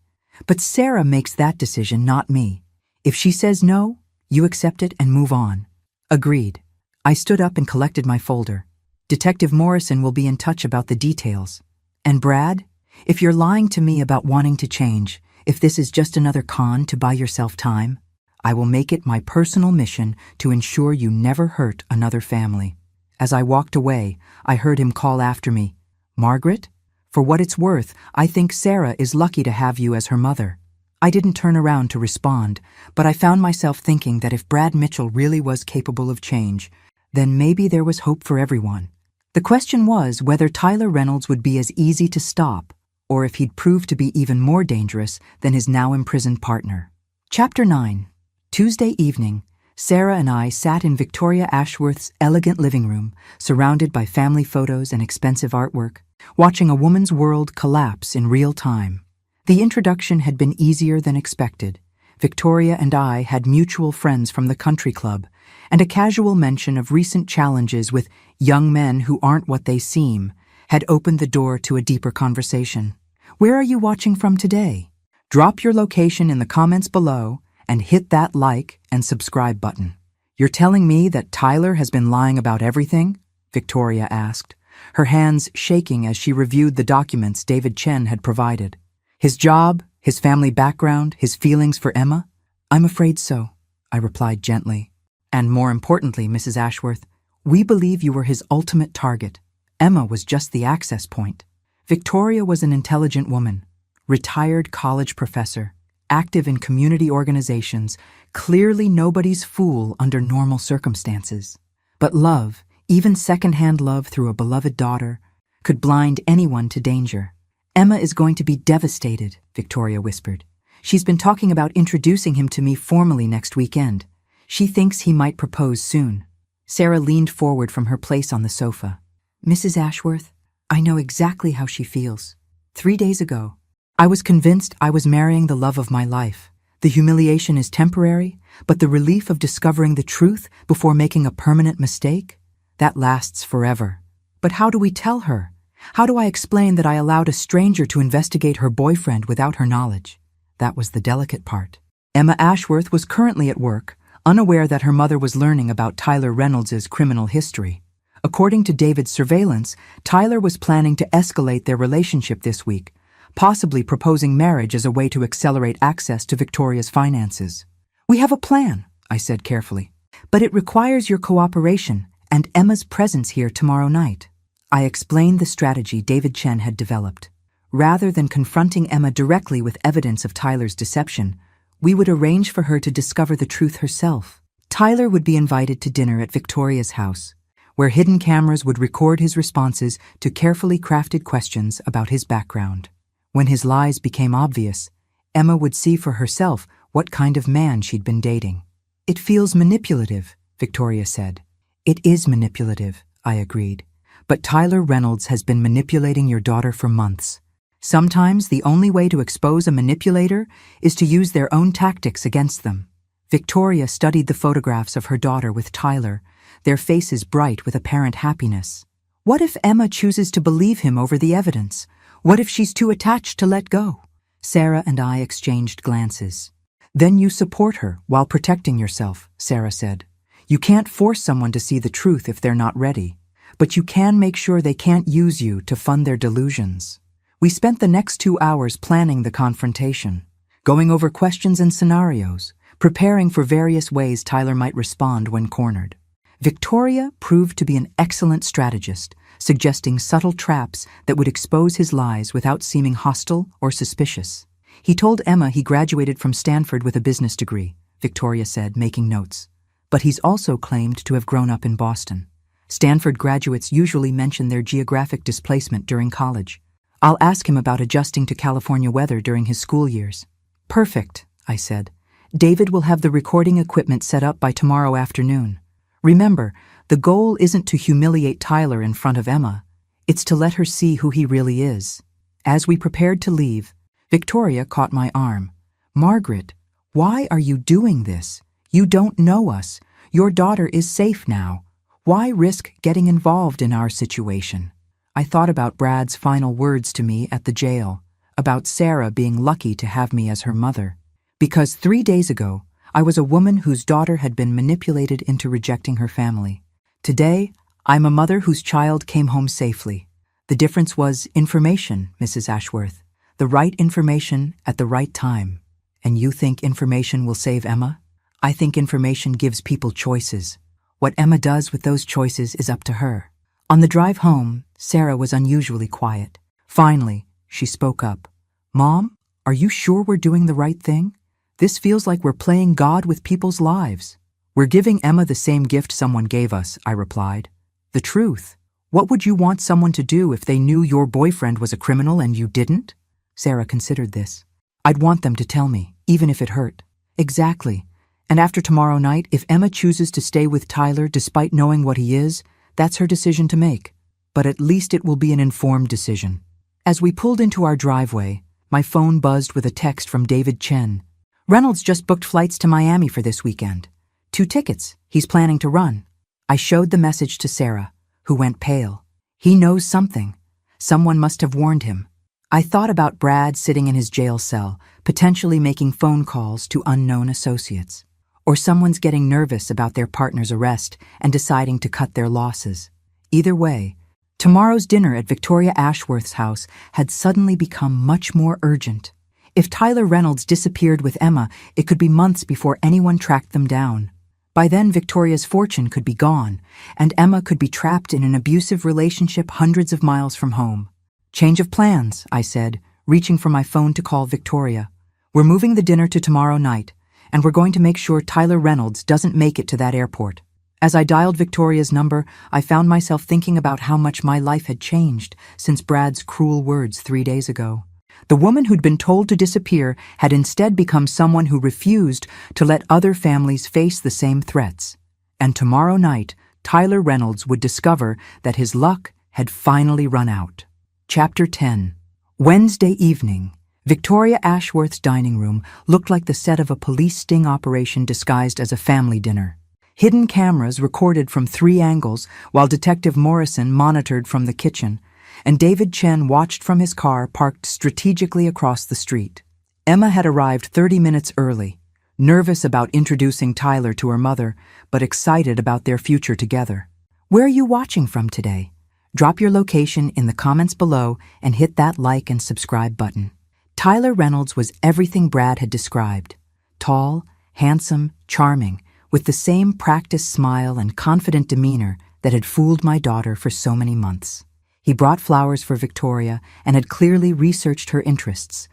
But Sarah makes that decision, not me. If she says no, you accept it and move on. Agreed. I stood up and collected my folder. Detective Morrison will be in touch about the details. And Brad, if you're lying to me about wanting to change, if this is just another con to buy yourself time, I will make it my personal mission to ensure you never hurt another family. As I walked away, I heard him call after me, Margaret, for what it's worth, I think Sarah is lucky to have you as her mother. I didn't turn around to respond, but I found myself thinking that if Brad Mitchell really was capable of change, then maybe there was hope for everyone. The question was whether Tyler Reynolds would be as easy to stop, or if he'd prove to be even more dangerous than his now imprisoned partner. Chapter 9. Tuesday evening, Sarah and I sat in Victoria Ashworth's elegant living room, surrounded by family photos and expensive artwork, watching a woman's world collapse in real time. The introduction had been easier than expected, Victoria and I had mutual friends from the country club, and a casual mention of recent challenges with young men who aren't what they seem had opened the door to a deeper conversation. Where are you watching from today? Drop your location in the comments below and hit that like and subscribe button. You're telling me that Tyler has been lying about everything? Victoria asked, her hands shaking as she reviewed the documents David Chen had provided. His job, his family background, his feelings for Emma? I'm afraid so, I replied gently. And more importantly, Mrs. Ashworth, we believe you were his ultimate target. Emma was just the access point. Victoria was an intelligent woman, retired college professor, active in community organizations, clearly nobody's fool under normal circumstances. But love, even second-hand love through a beloved daughter, could blind anyone to danger. Emma is going to be devastated, Victoria whispered. She's been talking about introducing him to me formally next weekend. She thinks he might propose soon. Sarah leaned forward from her place on the sofa. Mrs. Ashworth, I know exactly how she feels. 3 days ago, I was convinced I was marrying the love of my life. The humiliation is temporary, but the relief of discovering the truth before making a permanent mistake? That lasts forever. But how do we tell her? How do I explain that I allowed a stranger to investigate her boyfriend without her knowledge? That was the delicate part. Emma Ashworth was currently at work, unaware that her mother was learning about Tyler Reynolds' criminal history. According to David's surveillance, Tyler was planning to escalate their relationship this week, possibly proposing marriage as a way to accelerate access to Victoria's finances. We have a plan, I said carefully, but it requires your cooperation and Emma's presence here tomorrow night. I explained the strategy David Chen had developed. Rather than confronting Emma directly with evidence of Tyler's deception, we would arrange for her to discover the truth herself. Tyler would be invited to dinner at Victoria's house, where hidden cameras would record his responses to carefully crafted questions about his background. When his lies became obvious, Emma would see for herself what kind of man she'd been dating. It feels manipulative, Victoria said. It is manipulative, I agreed. But Tyler Reynolds has been manipulating your daughter for months. Sometimes the only way to expose a manipulator is to use their own tactics against them. Victoria studied the photographs of her daughter with Tyler, their faces bright with apparent happiness. What if Emma chooses to believe him over the evidence? What if she's too attached to let go? Sarah and I exchanged glances. Then you support her while protecting yourself, Sarah said. You can't force someone to see the truth if they're not ready, but you can make sure they can't use you to fund their delusions. We spent the next 2 hours planning the confrontation, going over questions and scenarios, preparing for various ways Tyler might respond when cornered. Victoria proved to be an excellent strategist, suggesting subtle traps that would expose his lies without seeming hostile or suspicious. He told Emma he graduated from Stanford with a business degree, Victoria said, making notes. But he's also claimed to have grown up in Boston. Stanford graduates usually mention their geographic displacement during college. I'll ask him about adjusting to California weather during his school years. Perfect, I said. David will have the recording equipment set up by tomorrow afternoon. Remember, the goal isn't to humiliate Tyler in front of Emma. It's to let her see who he really is. As we prepared to leave, Victoria caught my arm. Margaret, why are you doing this? You don't know us. Your daughter is safe now. Why risk getting involved in our situation? I thought about Brad's final words to me at the jail, about Sarah being lucky to have me as her mother. Because 3 days ago, I was a woman whose daughter had been manipulated into rejecting her family. Today, I'm a mother whose child came home safely. The difference was information, Mrs. Ashworth. The right information at the right time. And you think information will save Emma? I think information gives people choices. What Emma does with those choices is up to her. On the drive home, Sarah was unusually quiet. Finally, she spoke up. Mom, are you sure we're doing the right thing? This feels like we're playing God with people's lives. We're giving Emma the same gift someone gave us, I replied. The truth. What would you want someone to do if they knew your boyfriend was a criminal and you didn't? Sarah considered this. I'd want them to tell me, even if it hurt. Exactly. And after tomorrow night, if Emma chooses to stay with Tyler despite knowing what he is, that's her decision to make. But at least it will be an informed decision. As we pulled into our driveway, my phone buzzed with a text from David Chen. Reynolds just booked flights to Miami for this weekend. 2 tickets, he's planning to run. I showed the message to Sarah, who went pale. He knows something. Someone must have warned him. I thought about Brad sitting in his jail cell, potentially making phone calls to unknown associates. Or someone's getting nervous about their partner's arrest and deciding to cut their losses. Either way, tomorrow's dinner at Victoria Ashworth's house had suddenly become much more urgent. If Tyler Reynolds disappeared with Emma, it could be months before anyone tracked them down. By then, Victoria's fortune could be gone, and Emma could be trapped in an abusive relationship hundreds of miles from home. Change of plans, I said, reaching for my phone to call Victoria. We're moving the dinner to tomorrow night, and we're going to make sure Tyler Reynolds doesn't make it to that airport. As I dialed Victoria's number, I found myself thinking about how much my life had changed since Brad's cruel words 3 days ago. The woman who'd been told to disappear had instead become someone who refused to let other families face the same threats. And tomorrow night, Tyler Reynolds would discover that his luck had finally run out. Chapter 10. Wednesday evening. Victoria Ashworth's dining room looked like the set of a police sting operation disguised as a family dinner. Hidden cameras recorded from 3 angles while Detective Morrison monitored from the kitchen, and David Chen watched from his car parked strategically across the street. Emma had arrived 30 minutes early, nervous about introducing Tyler to her mother, but excited about their future together. Where are you watching from today? Drop your location in the comments below and hit that like and subscribe button. Tyler Reynolds was everything Brad had described. Tall, handsome, charming, with the same practiced smile and confident demeanor that had fooled my daughter for so many months. He brought flowers for Victoria and had clearly researched her interests,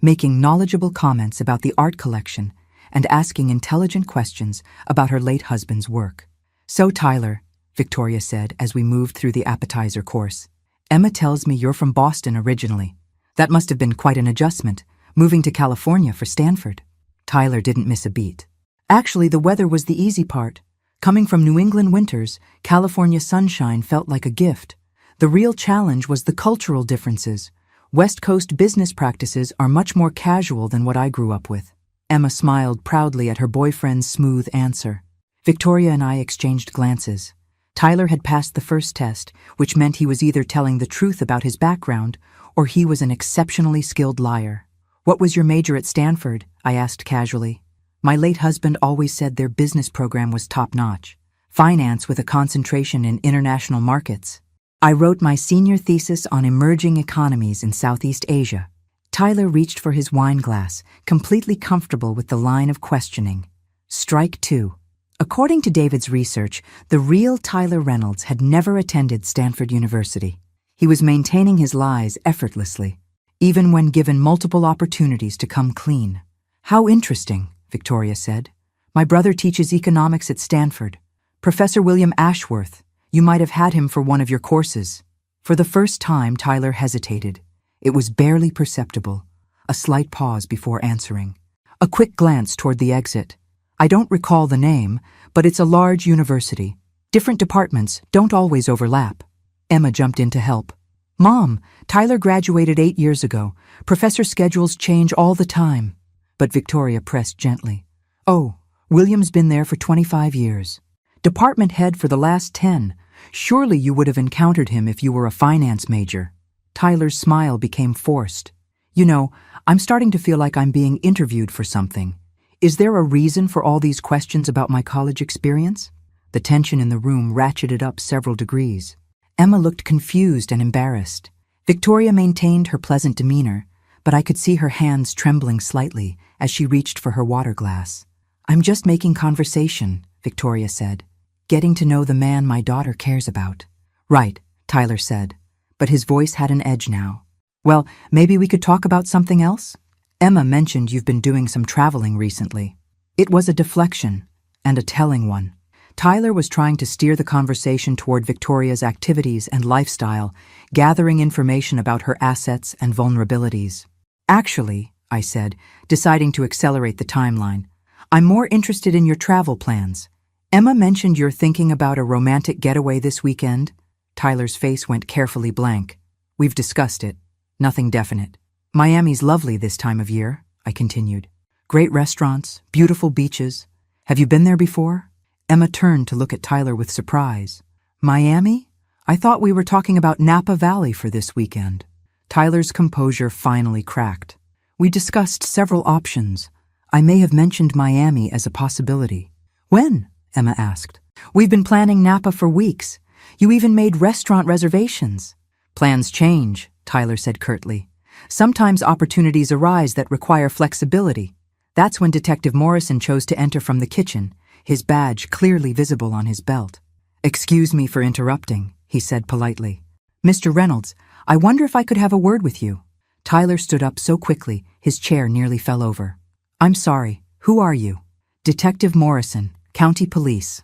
making knowledgeable comments about the art collection and asking intelligent questions about her late husband's work. So Tyler, Victoria said as we moved through the appetizer course, Emma tells me you're from Boston originally. That must have been quite an adjustment, moving to California for Stanford. Tyler didn't miss a beat. Actually, the weather was the easy part. Coming from New England winters, California sunshine felt like a gift. The real challenge was the cultural differences. West Coast business practices are much more casual than what I grew up with. Emma smiled proudly at her boyfriend's smooth answer. Victoria and I exchanged glances. Tyler had passed the first test, which meant he was either telling the truth about his background or he was an exceptionally skilled liar. What was your major at Stanford? I asked casually. My late husband always said their business program was top-notch. Finance with a concentration in international markets. I wrote my senior thesis on emerging economies in Southeast Asia. Tyler reached for his wine glass, completely comfortable with the line of questioning. Strike 2. According to David's research, the real Tyler Reynolds had never attended Stanford University. He was maintaining his lies effortlessly, even when given multiple opportunities to come clean. How interesting, Victoria said. My brother teaches economics at Stanford. Professor William Ashworth. You might have had him for one of your courses. For the first time, Tyler hesitated. It was barely perceptible. A slight pause before answering. A quick glance toward the exit. I don't recall the name, but it's a large university. Different departments don't always overlap. Emma jumped in to help. Mom, Tyler graduated 8 years ago. Professor schedules change all the time. But Victoria pressed gently. Oh, William's been there for 25 years. Department head for the last 10. Surely you would have encountered him if you were a finance major. Tyler's smile became forced. You know, I'm starting to feel like I'm being interviewed for something. Is there a reason for all these questions about my college experience? The tension in the room ratcheted up several degrees. Emma looked confused and embarrassed. Victoria maintained her pleasant demeanor, but I could see her hands trembling slightly as she reached for her water glass. I'm just making conversation, Victoria said. Getting to know the man my daughter cares about. Right, Tyler said, but his voice had an edge now. Well, maybe we could talk about something else? Emma mentioned you've been doing some traveling recently. It was a deflection, and a telling one. Tyler was trying to steer the conversation toward Victoria's activities and lifestyle, gathering information about her assets and vulnerabilities. Actually, I said, deciding to accelerate the timeline, I'm more interested in your travel plans. Emma mentioned you're thinking about a romantic getaway this weekend. Tyler's face went carefully blank. We've discussed it. Nothing definite. Miami's lovely this time of year, I continued. Great restaurants, beautiful beaches. Have you been there before? Emma turned to look at Tyler with surprise. Miami? I thought we were talking about Napa Valley for this weekend. Tyler's composure finally cracked. We discussed several options. I may have mentioned Miami as a possibility. When? Emma asked. We've been planning Napa for weeks. You even made restaurant reservations. Plans change, Tyler said curtly. Sometimes opportunities arise that require flexibility. That's when Detective Morrison chose to enter from the kitchen, his badge clearly visible on his belt. Excuse me for interrupting, he said politely. Mr. Reynolds, I wonder if I could have a word with you. Tyler stood up so quickly, his chair nearly fell over. I'm sorry, who are you? Detective Morrison, County Police.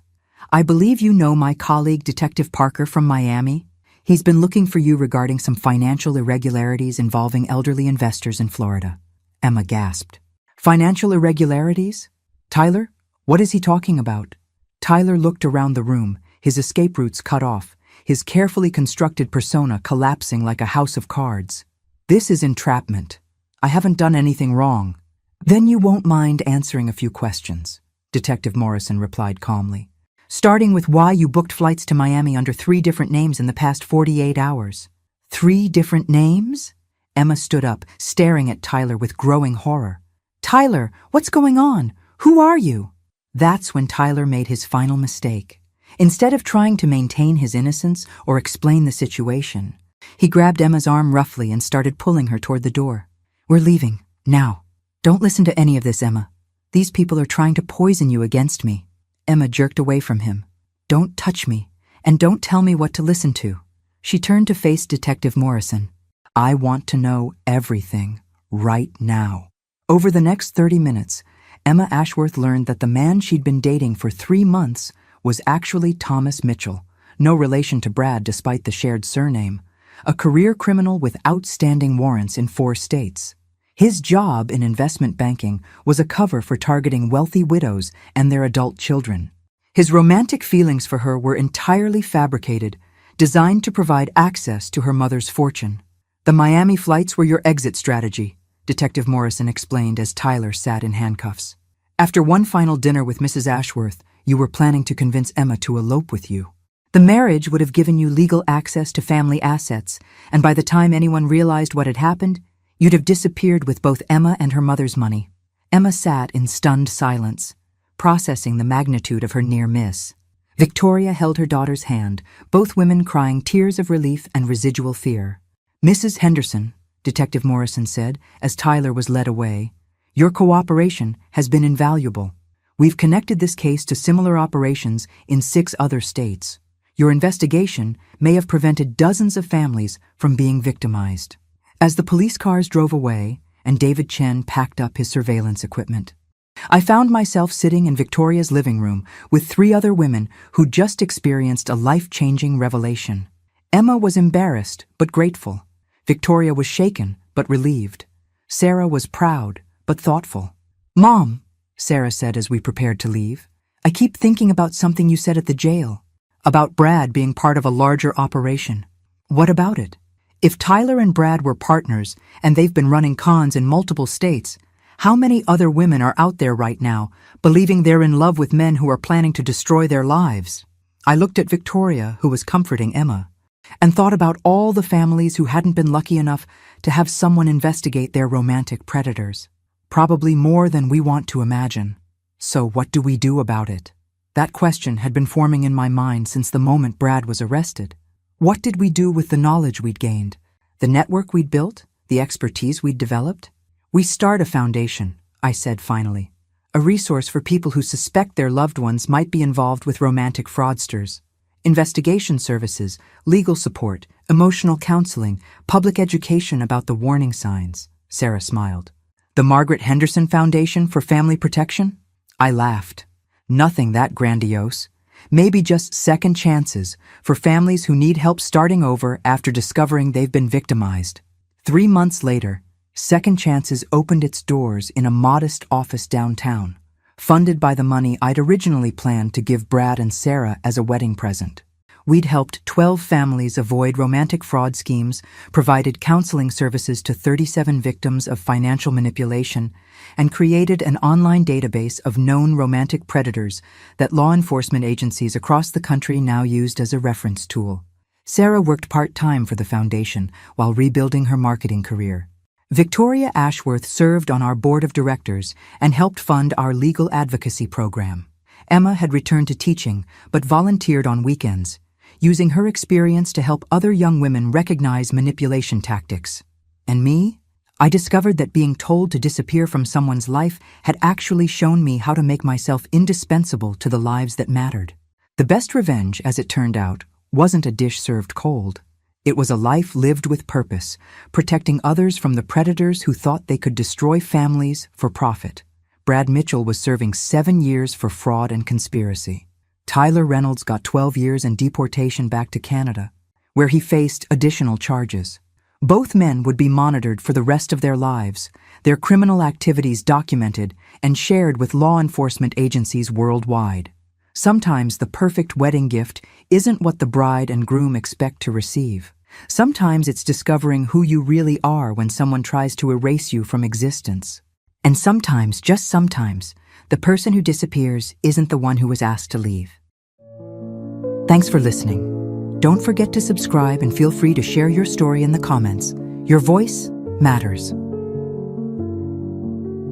I believe you know my colleague Detective Parker from Miami. He's been looking for you regarding some financial irregularities involving elderly investors in Florida. Emma gasped. Financial irregularities? Tyler, what is he talking about? Tyler looked around the room, his escape routes cut off, his carefully constructed persona collapsing like a house of cards. This is entrapment. I haven't done anything wrong. Then you won't mind answering a few questions, Detective Morrison replied calmly. Starting with why you booked flights to Miami under 3 different names in the past 48 hours. 3 different names? Emma stood up, staring at Tyler with growing horror. Tyler, what's going on? Who are you? That's when Tyler made his final mistake. Instead of trying to maintain his innocence or explain the situation, he grabbed Emma's arm roughly and started pulling her toward the door. We're leaving, now. Don't listen to any of this, Emma. These people are trying to poison you against me. Emma jerked away from him. Don't touch me, and don't tell me what to listen to. She turned to face Detective Morrison. I want to know everything, right now. Over the next 30 minutes, Emma Ashworth learned that the man she'd been dating for 3 months was actually Thomas Mitchell, no relation to Brad despite the shared surname, a career criminal with outstanding warrants in 4 states. His job in investment banking was a cover for targeting wealthy widows and their adult children. His romantic feelings for her were entirely fabricated, designed to provide access to her mother's fortune. The Miami flights were your exit strategy, Detective Morrison explained as Tyler sat in handcuffs. After one final dinner with Mrs. Ashworth, you were planning to convince Emma to elope with you. The marriage would have given you legal access to family assets, and by the time anyone realized what had happened, you'd have disappeared with both Emma and her mother's money. Emma sat in stunned silence, processing the magnitude of her near miss. Victoria held her daughter's hand, both women crying tears of relief and residual fear. Mrs. Henderson, Detective Morrison said, as Tyler was led away, your cooperation has been invaluable. We've connected this case to similar operations in 6 other states. Your investigation may have prevented dozens of families from being victimized. As the police cars drove away and David Chen packed up his surveillance equipment, I found myself sitting in Victoria's living room with 3 other women who just experienced a life-changing revelation. Emma was embarrassed but grateful. Victoria was shaken but relieved. Sarah was proud but thoughtful. Mom, Sarah said as we prepared to leave, I keep thinking about something you said at the jail, about Brad being part of a larger operation. What about it? If Tyler and Brad were partners and they've been running cons in multiple states, how many other women are out there right now believing they're in love with men who are planning to destroy their lives? I looked at Victoria, who was comforting Emma, and thought about all the families who hadn't been lucky enough to have someone investigate their romantic predators. Probably more than we want to imagine. So what do we do about it? That question had been forming in my mind since the moment Brad was arrested. What did we do with the knowledge we'd gained? The network we'd built? The expertise we'd developed? We start a foundation, I said finally. A resource for people who suspect their loved ones might be involved with romantic fraudsters. Investigation services, legal support, emotional counseling, public education about the warning signs, Sarah smiled. The Margaret Henderson Foundation for Family Protection? I laughed. Nothing that grandiose. Maybe just second chances for families who need help starting over after discovering they've been victimized. 3 months later, Second Chances opened its doors in a modest office downtown, funded by the money I'd originally planned to give Brad and Sarah as a wedding present. We'd helped 12 families avoid romantic fraud schemes, provided counseling services to 37 victims of financial manipulation, and created an online database of known romantic predators that law enforcement agencies across the country now used as a reference tool. Sarah worked part-time for the foundation while rebuilding her marketing career. Victoria Ashworth served on our board of directors and helped fund our legal advocacy program. Emma had returned to teaching but volunteered on weekends, using her experience to help other young women recognize manipulation tactics. And me? I discovered that being told to disappear from someone's life had actually shown me how to make myself indispensable to the lives that mattered. The best revenge, as it turned out, wasn't a dish served cold. It was a life lived with purpose, protecting others from the predators who thought they could destroy families for profit. Brad Mitchell was serving 7 years for fraud and conspiracy. Tyler Reynolds got 12 years and deportation back to Canada, where he faced additional charges. Both men would be monitored for the rest of their lives, their criminal activities documented and shared with law enforcement agencies worldwide. Sometimes the perfect wedding gift isn't what the bride and groom expect to receive. Sometimes it's discovering who you really are when someone tries to erase you from existence. And sometimes, just sometimes, the person who disappears isn't the one who was asked to leave. Thanks for listening. Don't forget to subscribe and feel free to share your story in the comments. Your voice matters.